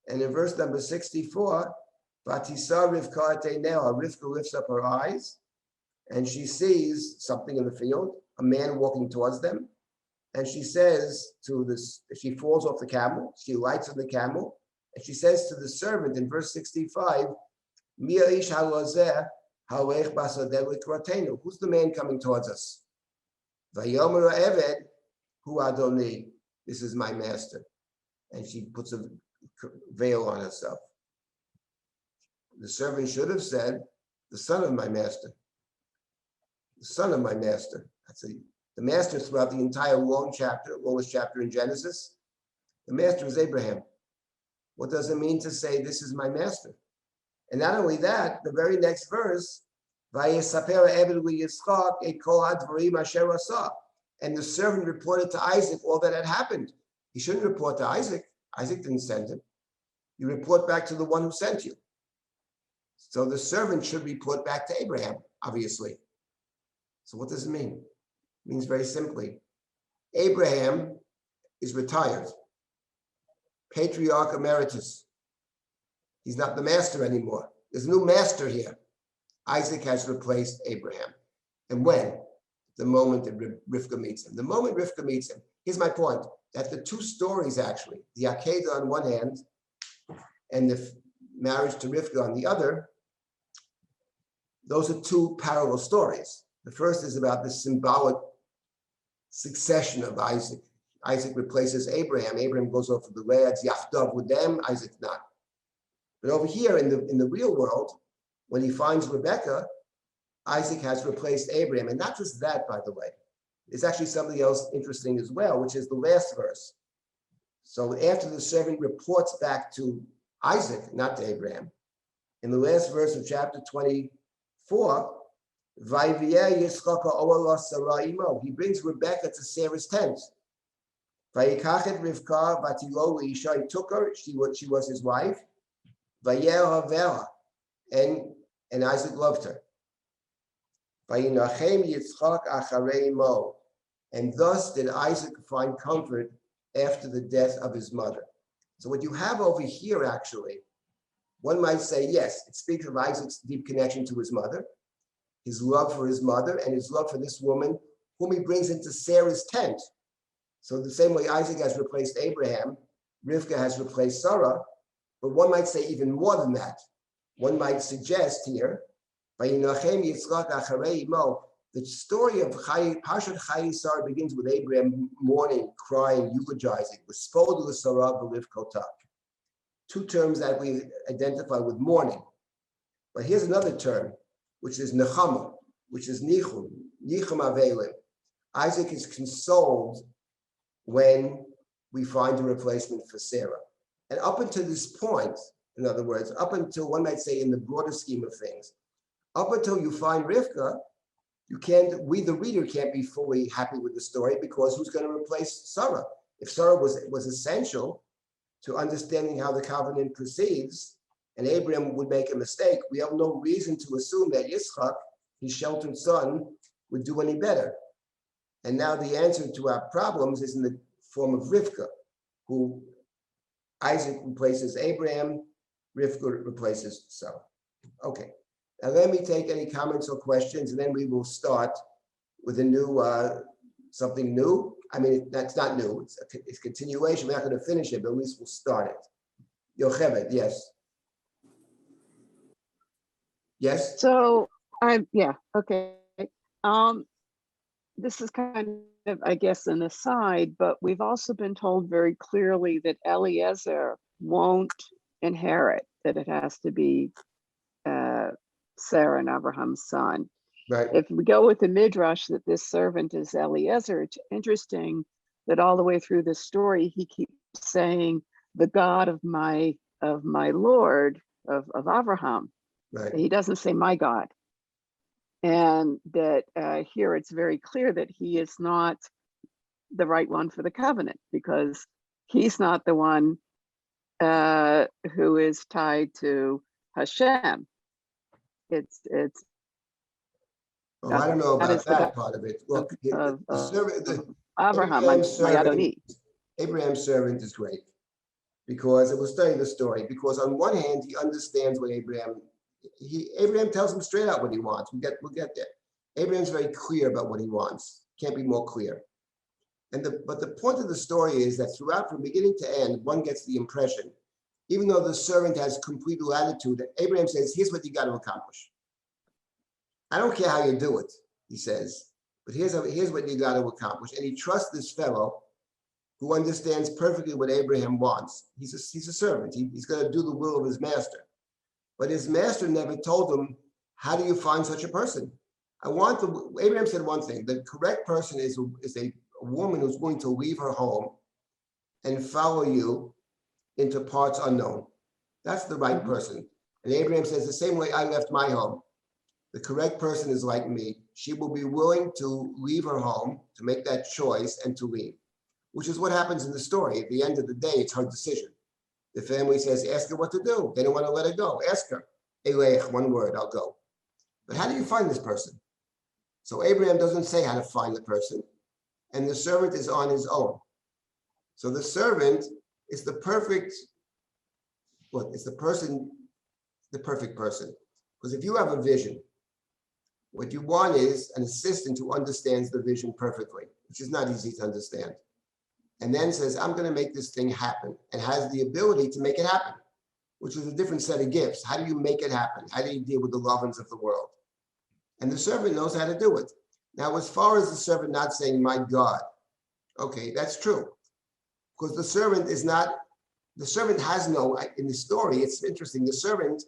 Speaker 2: And in verse number 64, Vatisa Rivka Ateinea, Rivka lifts up her eyes and she sees something in the field, a man walking towards them. And she says she falls off the camel, she lights on the camel, and she says to the servant in verse 65, who's the man coming towards us? Vayomer Eved, hu Adoni, this is my master. And she puts a veil on herself. The servant should have said, the son of my master. The son of my master. That's the master throughout the entire longest chapter in Genesis. The master is Abraham. What does it mean to say, this is my master? And not only that, the very next verse, and the servant reported to Isaac all that had happened. He shouldn't report to Isaac. Isaac didn't send him. You report back to the one who sent you. So the servant should report back to Abraham, obviously. So what does it mean? It means very simply, Abraham is retired. Patriarch emeritus. He's not the master anymore. There's a new master here. Isaac has replaced Abraham. And when? The moment that Rivka meets him. The moment Rivka meets him. Here's my point, that the two stories actually, the Akedah on one hand, and the marriage to Rivka on the other, those are two parallel stories. The first is about the symbolic succession of Isaac. Isaac replaces Abraham. Abraham goes off with the lads, Yachdav with them, Isaac's not. But over here in the real world, when he finds Rebekah, Isaac has replaced Abraham. And not just that, by the way. There's actually something else interesting as well, which is the last verse. So after the servant reports back to Isaac, not to Abraham, in the last verse of chapter 24, he brings Rebekah to Sarah's tent. He took her, she was his wife, and Isaac loved her. And thus did Isaac find comfort after the death of his mother. So what you have over here, actually, one might say, yes, it speaks of Isaac's deep connection to his mother, his love for his mother, and his love for this woman whom he brings into Sarah's tent. So the same way Isaac has replaced Abraham, Rivka has replaced Sarah, but one might say even more than that. One might suggest here, the story of Parshat Chayei Sarah begins with Abraham mourning, crying, eulogizing, with Sarah Kotak. Two terms that we identify with mourning. But here's another term, which is nechama, which is nichum avelim. Isaac is consoled when we find a replacement for Sarah. And up until this point, in other words, up until one might say in the broader scheme of things, up until you find Rivka, we the reader can't be fully happy with the story because who's going to replace Sarah? If Sarah was essential to understanding how the covenant proceeds, and Abraham would make a mistake, we have no reason to assume that Yitzchak, his sheltered son, would do any better. And now the answer to our problems is in the form of Rivka, who Isaac replaces Abraham, Rivka replaces Sarah. Okay, now let me take any comments or questions, and then we will start with a new, something new. I mean, that's not new, it's continuation. We're not going to finish it, but at least we'll start it. Yocheved, yes. Yes?
Speaker 6: So okay. This is kind of, I guess, an aside, but we've also been told very clearly that Eliezer won't inherit, that it has to be Sarah and Abraham's son.
Speaker 2: Right.
Speaker 6: If we go with the Midrash that this servant is Eliezer, it's interesting that all the way through the story, he keeps saying, the God of my Lord, of Abraham.
Speaker 2: Right.
Speaker 6: He doesn't say my God. And that here it's very clear that he is not the right one for the covenant because he's not the one who is tied to Hashem. It's
Speaker 2: Oh, I don't know about that part of it. Well, Abraham's servant is great because it will study the story. Because on one hand, he understands what Abraham tells him straight out what he wants. We'll get there. Abraham's very clear about what he wants. Can't be more clear. But the point of the story is that throughout, from beginning to end, one gets the impression, even though the servant has complete latitude, Abraham says, here's what you got to accomplish. I don't care how you do it, he says, but here's what you got to accomplish. And he trusts this fellow who understands perfectly what Abraham wants. He's a servant. He's going to do the will of his master. but his master never told him, how do you find such a person? Abraham said one thing, the correct person is a woman who's going to leave her home and follow you into parts unknown. That's the right person. And Abraham says, the same way I left my home, the correct person is like me. She will be willing to leave her home, to make that choice and to leave, which is what happens in the story. At the end of the day, it's her decision. The family says, ask her what to do. They don't want to let her go. Ask her. Elech, one word, I'll go. But how do you find this person? So Abraham doesn't say how to find the person, and the servant is on his own. So the servant is the perfect person. Because if you have a vision, what you want is an assistant who understands the vision perfectly, which is not easy to understand. And then says, I'm going to make this thing happen, and has the ability to make it happen, which is a different set of gifts. How do you make it happen? How do you deal with the lovins of the world? And the servant knows how to do it. Now, as far as the servant not saying, my God, okay, that's true. Because the servant has no, in the story, it's interesting, the servant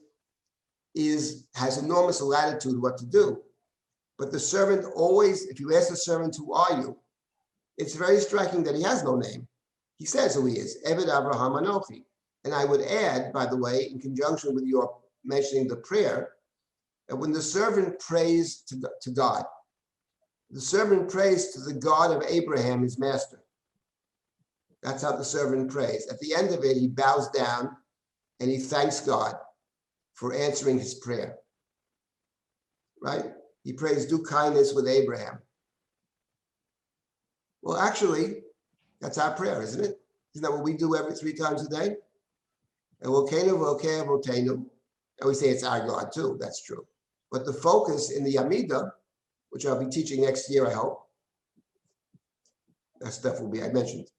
Speaker 2: has enormous latitude what to do. But the servant always, if you ask the servant, who are you? It's very striking that he has no name. He says who he is, Eved Avraham Anochi. And I would add, by the way, in conjunction with your mentioning the prayer, that when the servant prays to God, the servant prays to the God of Abraham, his master. That's how the servant prays. At the end of it, he bows down and he thanks God for answering his prayer. Right? He prays, do kindness with Abraham. Well, actually, that's our prayer, isn't it? Isn't that what we do every 3 times a day? And we say it's our God too, that's true. But the focus in the Amidah, which I'll be teaching next year, I hope, that stuff will be, I mentioned,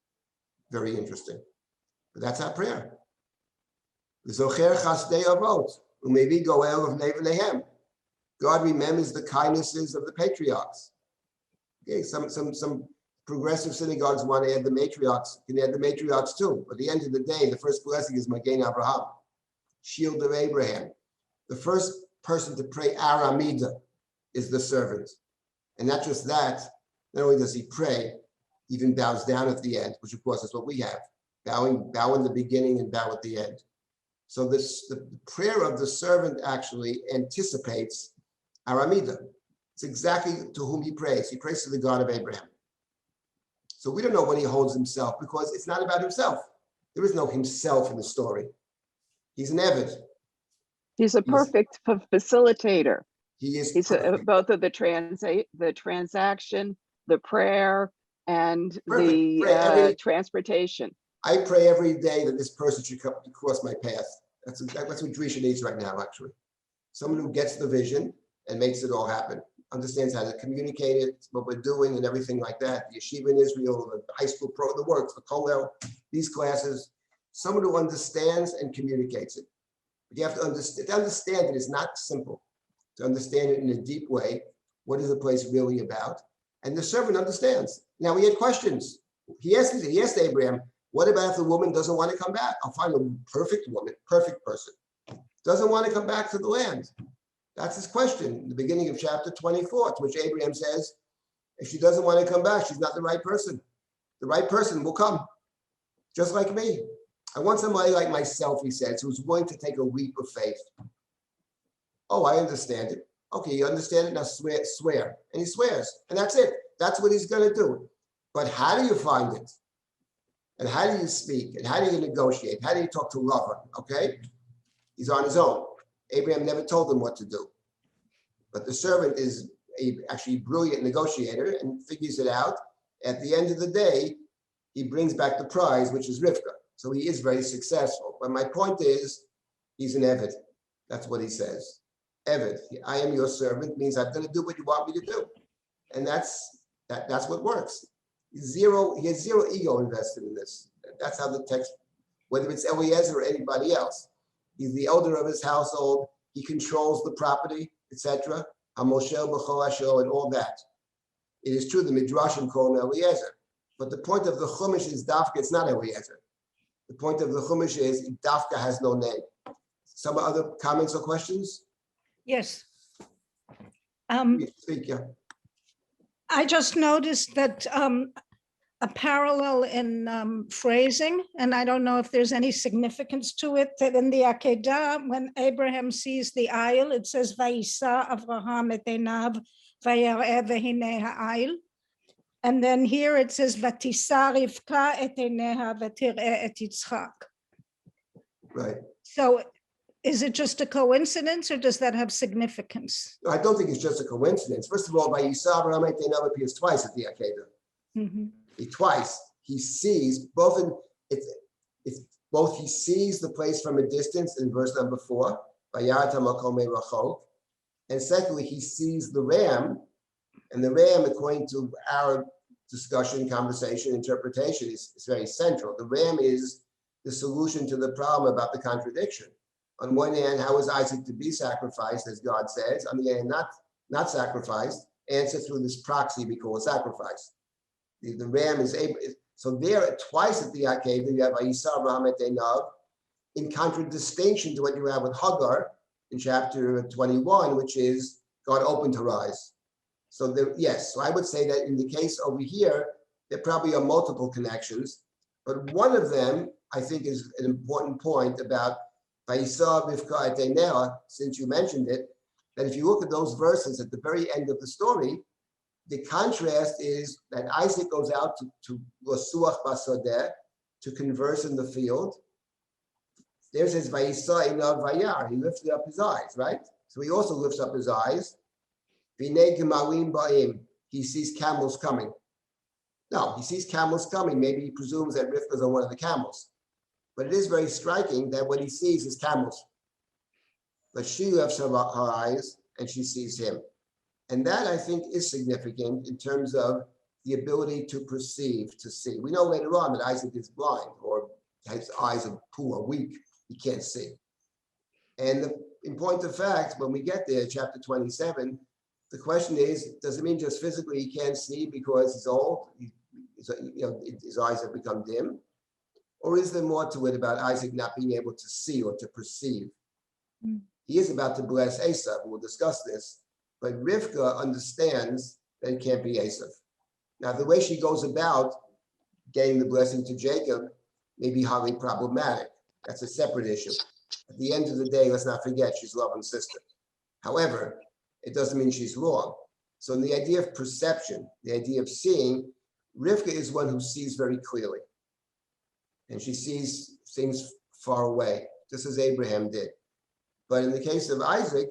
Speaker 2: very interesting. But that's our prayer. God remembers the kindnesses of the patriarchs. Okay, some progressive synagogues want to add the matriarchs, can add the matriarchs too. But at the end of the day, the first blessing is Magen Abraham, shield of Abraham. The first person to pray Aramida is the servant. And not just that, not only does he pray, he even bows down at the end, which of course is what we have. Bow in the beginning and bow at the end. So the prayer of the servant actually anticipates Aramida. It's exactly to whom he prays. He prays to the God of Abraham. So we don't know what he holds himself because it's not about himself. There is no himself in the story. He's an Eved.
Speaker 6: He's a perfect facilitator.
Speaker 2: He is
Speaker 6: He's both of the transaction, the prayer, and the transportation.
Speaker 2: I pray every day that this person should come across my path. That's what Drisha needs right now, actually. Someone who gets the vision and makes it all happen, understands how to communicate it, what we're doing and everything like that. The yeshiva in Israel, the high school the works, the kollel, these classes, someone who understands and communicates it. But you have to understand it is not simple. To understand it in a deep way, what is the place really about? And the servant understands. Now he had questions. He asked Abraham, what about if the woman doesn't want to come back? I'll find a perfect woman, perfect person. Doesn't want to come back to the land. That's his question in the beginning of chapter 24, to which Abraham says, if she doesn't want to come back, she's not the right person. The right person will come, just like me. I want somebody like myself, he says, who's willing to take a leap of faith. Oh, I understand it. Okay, you understand it? Now swear. And he swears. And that's it. That's what he's going to do. But how do you find it? And how do you speak? And how do you negotiate? How do you talk to lover? Okay? He's on his own. Abraham never told him what to do. But the servant is actually a brilliant negotiator and figures it out. At the end of the day, he brings back the prize, which is Rivka. So he is very successful. But my point is, he's an Eved. That's what he says. Eved, I am your servant, means I'm going to do what you want me to do. And that's what works. He has zero ego invested in this. That's how the text, whether it's Eliezer or anybody else. He's the elder of his household. He controls the property, etc. Hamoshel b'chol asher and all that. It is true the Midrashim call him Eliezer. But the point of the Chumash is Dafka, it's not Eliezer. The point of the Chumash is Dafka has no name. Some other comments or questions?
Speaker 7: Yes.
Speaker 2: Speak, yeah.
Speaker 7: I just noticed that a parallel in phrasing, and I don't know if there's any significance to it, that in the Akedah, when Abraham sees the isle, it says, Vayisa Avraham et einav vayareh vehine ha'ayil. And then here it says, Vatisa Rivka et eineha v'tireh et Yitzchak.
Speaker 2: Right.
Speaker 7: So is it just a coincidence or does that have significance?
Speaker 2: No, I don't think it's just a coincidence. First of all, Vayisa Avraham et einav appears twice at the Akedah.
Speaker 7: Mhm.
Speaker 2: Twice he sees both in it's both he sees the place from a distance in verse number 4, and secondly he sees the ram, and the ram, according to our discussion, conversation, interpretation, is very central. The ram is the solution to the problem about the contradiction. On one hand, how is Isaac to be sacrificed, as God says? On the other hand, not sacrificed. Answer through this proxy we call a sacrifice. The ram is able, so there twice at the Akedah, you have Vayisa Avraham et einav, in contradistinction to what you have with Hagar in chapter 21, which is God opened her eyes. So there, yes, so I would say that in the case over here, there probably are multiple connections, but one of them I think is an important point about Vayisa Rivka et eineha, since you mentioned it, that if you look at those verses at the very end of the story, the contrast is that Isaac goes out to Lasuach Basodeh, to converse in the field. There's his Vayisa einav vayar, he lifted up his eyes, right? So he also lifts up his eyes. V'nei gemalim ba'im, he sees camels coming. No, he sees camels coming. Maybe he presumes that Rivka's on one of the camels. But it is very striking that what he sees is camels. But she lifts her eyes and she sees him. And that, I think, is significant in terms of the ability to perceive, to see. We know later on that Isaac is blind, or his eyes are poor, weak, he can't see. And in point of fact, when we get there, chapter 27, the question is, does it mean just physically he can't see because he's old, his eyes have become dim? Or is there more to it about Isaac not being able to see or to perceive? Mm. He is about to bless Esau, we'll discuss this. But Rivka understands that it can't be Esau. Now, the way she goes about getting the blessing to Jacob may be highly problematic. That's a separate issue. At the end of the day, let's not forget she's Laban's sister. However, it doesn't mean she's wrong. So in the idea of perception, the idea of seeing, Rivka is one who sees very clearly. And she sees things far away, just as Abraham did. But in the case of Isaac,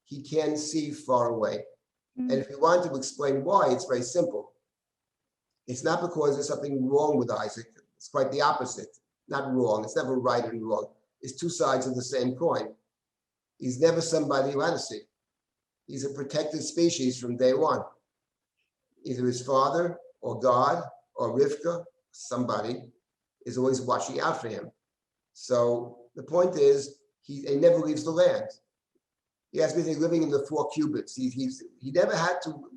Speaker 2: he can see far away. Mm-hmm. And if you want to explain why, it's very simple. It's not because there's something wrong with Isaac. It's quite the opposite. Not wrong. It's never right and wrong. It's two sides of the same coin. He's never somebody you want to see. He's a protected species from day one. Either his father or God or Rivka, somebody, is always watching out for him. So the point is, he never leaves the land. He has been living in the 4 cubits. He never had to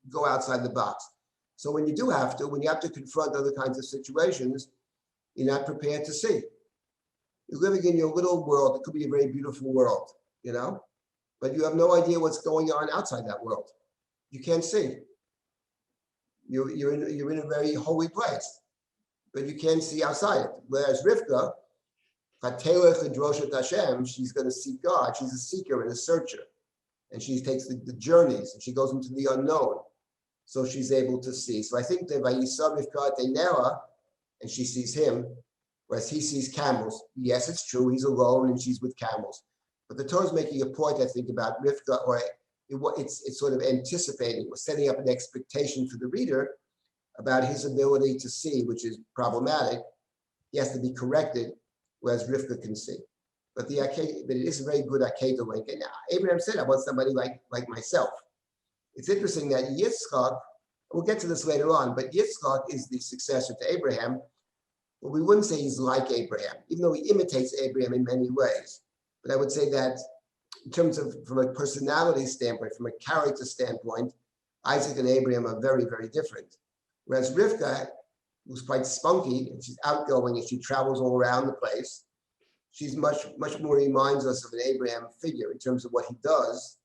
Speaker 2: go outside the box. So when you do have to, when you have to confront other kinds of situations, you're not prepared to see. You're living in your little world. It could be a very beautiful world, but you have no idea what's going on outside that world. You can't see. You're in a very holy place, but you can't see outside it. Whereas Rivka, she's going to seek God. She's a seeker and a searcher. And she takes the journeys and she goes into the unknown. So she's able to see. So I think that Vayisa Rivka et eineha, and she sees him, whereas he sees camels. Yes, it's true, he's alone and she's with camels. But the Torah is making a point, I think, about Rivka, or it's sort of anticipating, or setting up an expectation for the reader about his ability to see, which is problematic. He has to be corrected, whereas Rivka can see. But it is a very good Akedah link. And Abraham said, I want somebody like myself. It's interesting that Yitzchak, we'll get to this later on, but Yitzchak is the successor to Abraham. But we wouldn't say he's like Abraham, even though he imitates Abraham in many ways. But I would say that in terms of, from a personality standpoint, from a character standpoint, Isaac and Abraham are very, very different. Whereas Rivka was quite spunky, and she's outgoing, and she travels all around the place. she's much more reminds us of an Abraham figure in terms of what he does.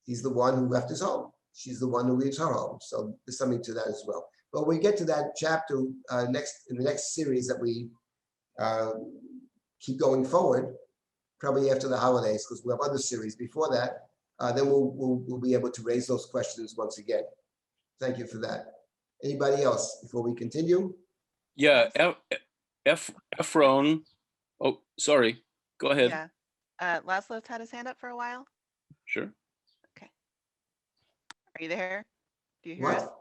Speaker 2: He's the one who left his home. She's the one who leaves her home. So there's something to that as well. But when we get to that chapter in the next series that we keep going forward, probably after the holidays, because we have other series before that, then we'll be able to raise those questions once again. Thank you for that. Anybody else before we continue?
Speaker 4: Yeah, Ephron. Oh, sorry. Go ahead.
Speaker 1: Yeah. Laszlo's had his hand up for a while.
Speaker 4: Sure.
Speaker 1: Are you there? Do you hear
Speaker 2: What?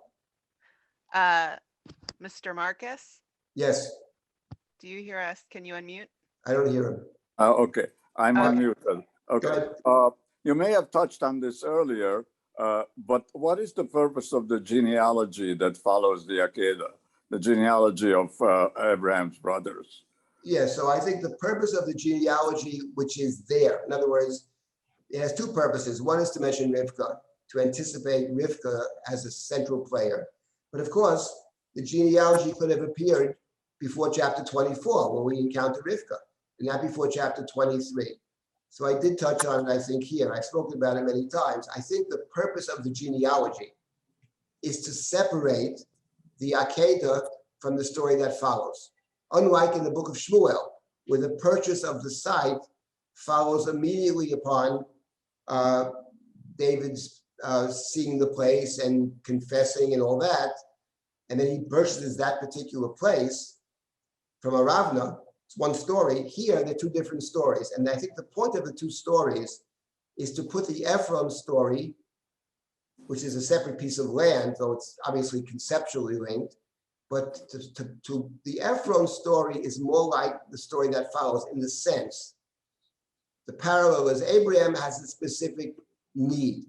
Speaker 1: us? Mr. Marcus,
Speaker 2: Yes,
Speaker 1: do you hear us? Can you unmute?
Speaker 2: I don't hear him.
Speaker 8: Okay, I'm
Speaker 1: Okay.
Speaker 8: unmuted. Okay.
Speaker 2: ahead.
Speaker 8: You may have touched on this earlier, but what is the purpose of the genealogy that follows the Akedah, the genealogy of Abraham's brothers?
Speaker 2: Yeah, so I think the purpose of the genealogy, which is there, in other words, it has two purposes. One is to mention Rivka, to anticipate Rivka as a central player. But of course, the genealogy could have appeared before chapter 24, when we encounter Rivka, and not before chapter 23. So I did touch on it, I think, here. I've spoken about it many times. I think the purpose of the genealogy is to separate the Akedah from the story that follows. Unlike in the book of Shmuel, where the purchase of the site follows immediately upon David's seeing the place and confessing and all that, and then he purchases that particular place from Aravna. It's one story. Here, they're two different stories. And I think the point of the two stories is to put the Ephron story, which is a separate piece of land, though it's obviously conceptually linked, but to the Ephron story is more like the story that follows in the sense. The parallel is Abraham has a specific need.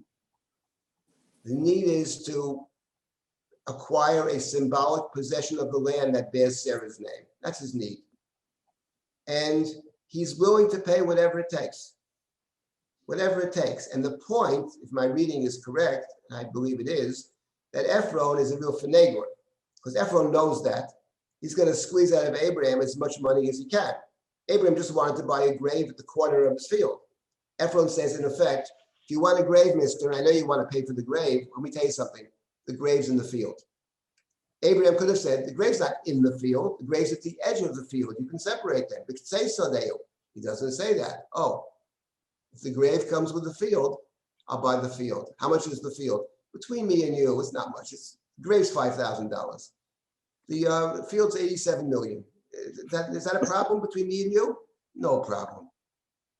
Speaker 2: The need is to acquire a symbolic possession of the land that bears Sarah's name. That's his need. And he's willing to pay whatever it takes. Whatever it takes. And the point, if my reading is correct, and I believe it is, that Ephron is a real finagler. Because Ephron knows that. He's going to squeeze out of Abraham as much money as he can. Abraham just wanted to buy a grave at the corner of his field. Ephron says, in effect, if you want a grave, mister, I know you want to pay for the grave. Let me tell you something. The grave's in the field. Abraham could have said, the grave's not in the field. The grave's at the edge of the field. You can separate them. But say so, Dale. He doesn't say that. Oh, if the grave comes with the field, I'll buy the field. How much is the field? Between me and you, it's not much. The grave's $5,000. The field's $87 million. Is that a problem between me and you? No problem.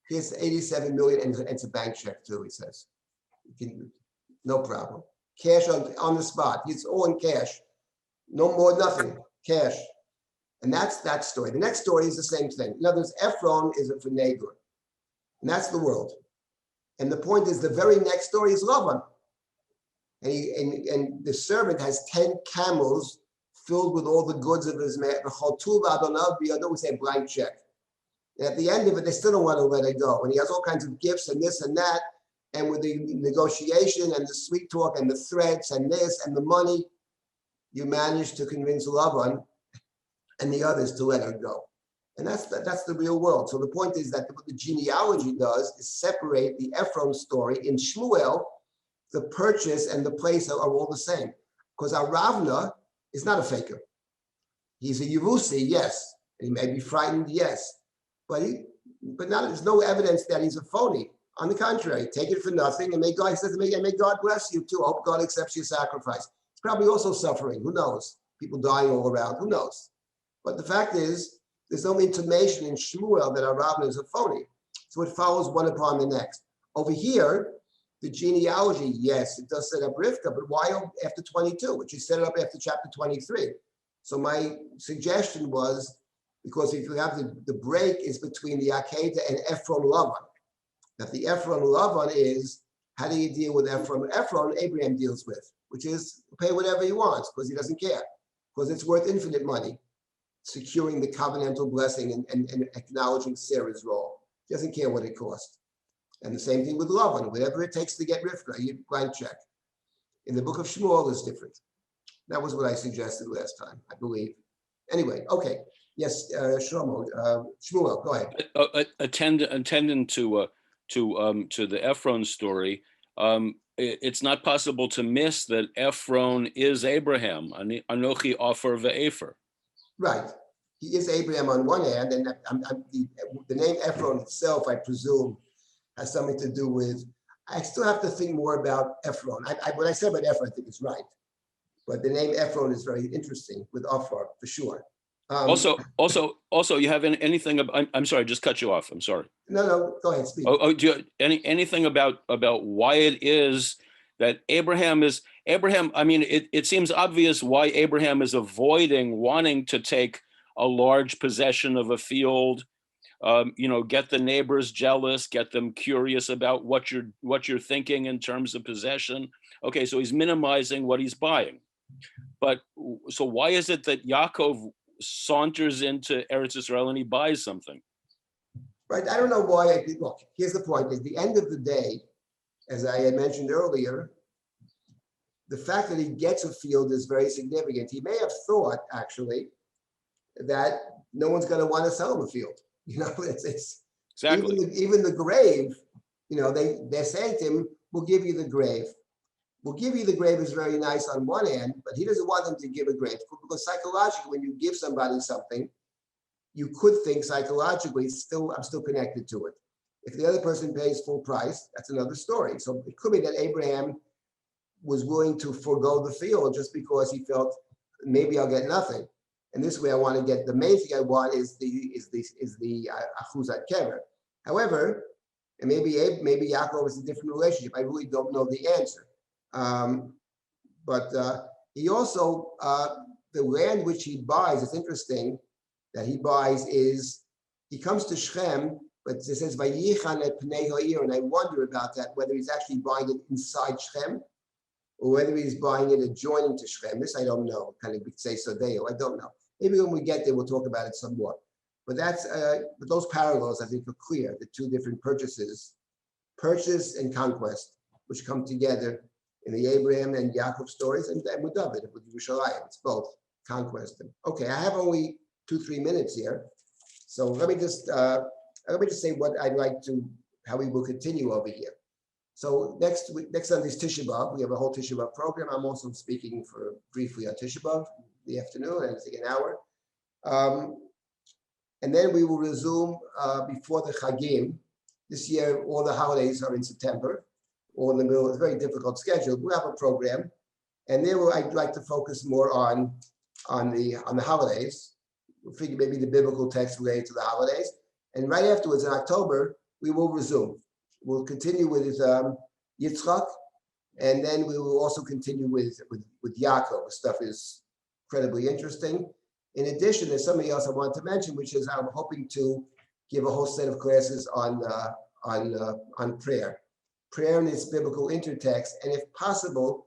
Speaker 2: Here's $87 million, and it's a bank check too, he says. No problem. Cash on the spot. It's all in cash. No more, nothing. Cash. And that's that story. The next story is the same thing. In other words, Ephron is a finagler. And that's the world. And the point is, the very next story is Lavan. And the servant has 10 camels filled with all the goods of his man. We say blank check. And at the end of it, they still don't want to let it go. And he has all kinds of gifts and this and that. And with the negotiation and the sweet talk and the threats and this and the money, you manage to convince Lavan and the others to let her go. And that's the real world. So the point is that what the genealogy does is separate the Ephron story. In Shmuel, the purchase and the place are all the same. Because Aravna is not a faker. He's a Yevusi, yes. And he may be frightened, yes. But there's no evidence that he's a phony. On the contrary, take it for nothing, and may God bless you too. I hope God accepts your sacrifice. It's probably also suffering. Who knows? People dying all around. Who knows? But the fact is, there's no intimation in Shmuel that Aravna is a phony. So it follows one upon the next. Over here, the genealogy, yes, it does set up Rivka, but why after 22? Which is set it up after chapter 23. So my suggestion was, because if you have the break is between the Akedah and Ephron Lavan. That the Ephron Lavan is, how do you deal with Ephron? Ephron, Abraham deals with, which is pay whatever he wants because he doesn't care, because it's worth infinite money, securing the covenantal blessing and acknowledging Sarah's role. He doesn't care what it costs. And the same thing with Lavan, whatever it takes to get Rivka, you blank check. In the book of Shmuel is different. That was what I suggested last time, I believe. Anyway, okay. Yes, Shmuel, go ahead.
Speaker 4: Attendant to the Ephron story, it's not possible to miss that Ephron is Abraham. Anochi Ofer ve'Efer.
Speaker 2: Right. He is Abraham on one hand, and the name Ephron itself, I presume, has something to do with. I still have to think more about Ephron. What I said about Ephron, I think is right, but the name Ephron is very interesting with Ophir for sure.
Speaker 4: Also, you have anything? I'm sorry, just cut you off. I'm sorry.
Speaker 2: No, go ahead, speak.
Speaker 4: Do you anything about why it is that Abraham? I mean, it seems obvious why Abraham is avoiding wanting to take a large possession of a field. Get the neighbors jealous, get them curious about what you're thinking in terms of possession. Okay, so he's minimizing what he's buying. But so why is it that Yaakov saunters into Eretz Israel and he buys something?
Speaker 2: Right, I don't know why. Look, here's the point. At the end of the day, as I had mentioned earlier, the fact that he gets a field is very significant. He may have thought, actually, that no one's going to want to sell him a field. It's
Speaker 4: exactly.
Speaker 2: Even the grave, they're saying to him, we'll give you the grave. We'll give you the grave is very nice on one hand, but he doesn't want them to give a grave. Because psychologically, when you give somebody something, you could think psychologically, I'm still connected to it. If the other person pays full price, that's another story. So it could be that Abraham was willing to forego the field just because he felt maybe I'll get nothing. And this way I want to get, the main thing I want is the achuzat kever. However, and maybe Yaakov is a different relationship. I really don't know the answer. But he also, the land which he buys, it's interesting that he buys is, he comes to Shechem, but it says Vayichan et pnei ha'ir, and I wonder about that, whether he's actually buying it inside Shechem or whether he's buying it adjoining to Shechem. This I don't know. Kind of say Sodeo, I don't know. Maybe when we get there, we'll talk about it some more. But that's, but those parallels I think are clear. The two different purchases, purchase and conquest, which come together in the Abraham and Yaakov stories, and with David, with Yerushalayim. It's both conquest. Okay, I have only 2-3 minutes here, so let me just say what I'd like to, how we will continue over here. So next Sunday is Tisha B'Av. We have a whole Tisha B'Av program. I'm also speaking briefly on Tisha B'Av in the afternoon, and I think an hour. And then we will resume before the Chagim. This year, all the holidays are in September, or in the middle. It's a very difficult schedule. We'll have a program, and there I'd like to focus more on the holidays. We'll figure maybe the biblical text related to the holidays, and right afterwards in October we will resume. We'll continue with Yitzchak, and then we will also continue with Yaakov. The stuff is incredibly interesting. In addition, there's something else I want to mention, which is I'm hoping to give a whole set of classes on prayer and its biblical intertext, and if possible,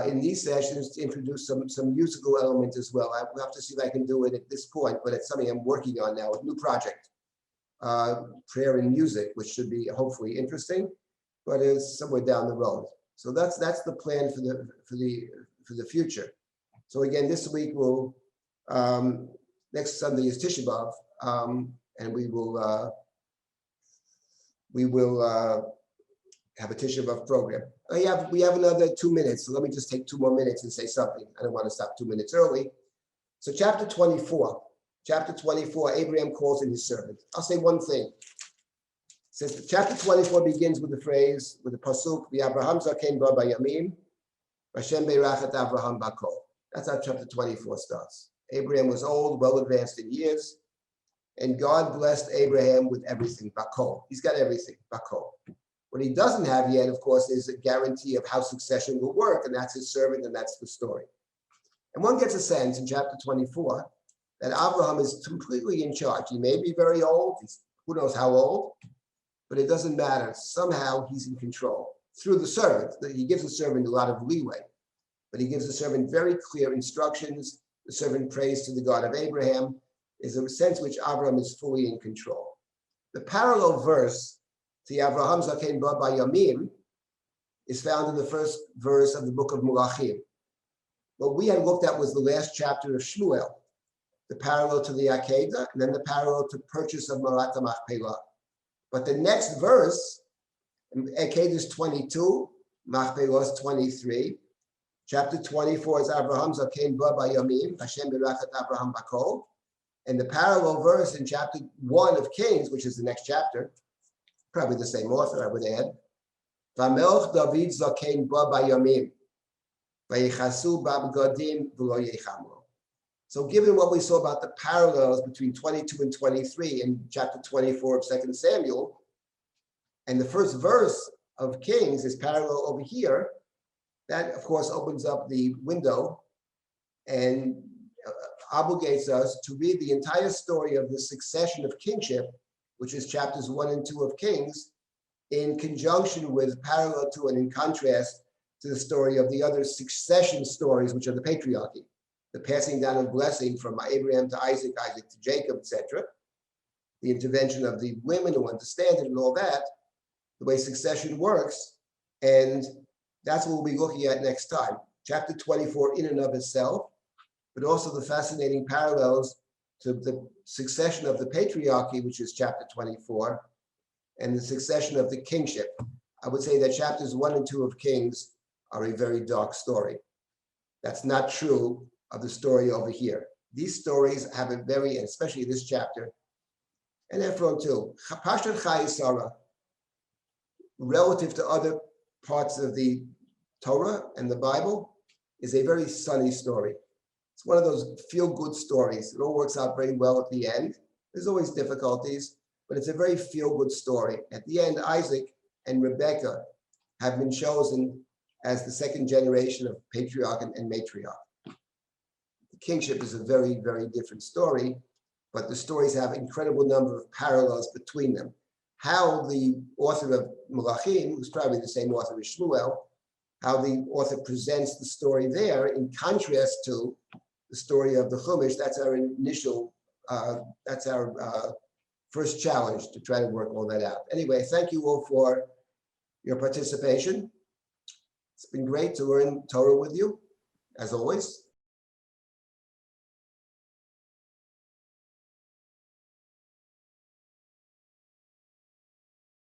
Speaker 2: in these sessions to introduce some musical element as well. I will have to see if I can do it at this point, but it's something I'm working on now, a new project, prayer and music, which should be hopefully interesting, but it's somewhere down the road. So that's the plan for the future. So again, this week we'll next Sunday is Tisha B'Av, and we will have a Tisha B'Av program. We have another 2 minutes, so let me just take 2 more minutes and say something. I don't want to stop 2 minutes early. So chapter 24, Abraham calls in his servant. I'll say one thing. It says chapter 24 begins with the phrase, with the pasuk, V'Avraham zaken ba bayamim, Hashem beirachet Avraham bakol. That's how chapter 24 starts. Abraham was old, well advanced in years, and God blessed Abraham with everything, bakol. He's got everything, bakol. What he doesn't have yet, of course, is a guarantee of how succession will work, and that's his servant, and that's the story. And one gets a sense in chapter 24 that Abraham is completely in charge. He may be very old, who knows how old, but it doesn't matter. Somehow he's in control through the servant. He gives the servant a lot of leeway, but he gives the servant very clear instructions. The servant prays to the God of Abraham. Is a sense which Abraham is fully in control. The parallel verse to Avraham zaken ba bayamim is found in the first verse of the book of Malachim. What we had looked at was the last chapter of Shmuel. the parallel to the Akedah, and then the parallel to purchase of Marat Machpelah. But the next verse, Akedah is 22, Machpelah is 23. Chapter 24 is Abraham Zaken Ba Bayamim, Hashem Berachat Abraham Bakol. And the parallel verse in chapter 1 of Kings, which is the next chapter, probably the same author, I would add. Vamelch David Zaken Ba Bayamim, Vayichasu Babgadim V'lo Yechamro. So given what we saw about the parallels between 22 and 23 in chapter 24 of 2 Samuel, and the first verse of Kings is parallel over here, that of course opens up the window and obligates us to read the entire story of the succession of kingship, which is chapters 1 and 2 of Kings, in conjunction with, parallel to, and in contrast to the story of the other succession stories, which are the patriarchy, the passing down of blessing from Abraham to Isaac, Isaac to Jacob, etc., the intervention of the women who understand it and all that, the way succession works. And that's what we'll be looking at next time. Chapter 24 in and of itself, but also the fascinating parallels to the succession of the patriarchy, which is chapter 24, and the succession of the kingship. I would say that chapters 1 and 2 of Kings are a very dark story. That's not true of the story over here. These stories have a very, especially this chapter, and Ephron too, Parshat Chayei Sarah, relative to other parts of the Torah and the Bible, is a very sunny story. It's one of those feel-good stories. It all works out very well at the end. There's always difficulties, but it's a very feel-good story. At the end, Isaac and Rebekah have been chosen as the second generation of patriarch and matriarch. The kingship is a very, very different story, but the stories have an incredible number of parallels between them. How the author of Malachim, who's probably the same author as Shmuel, how the author presents the story there in contrast to the story of the Chumash, that's our initial, that's our first challenge to try to work all that out. Anyway, thank you all for your participation. It's been great to learn Torah with you, as always.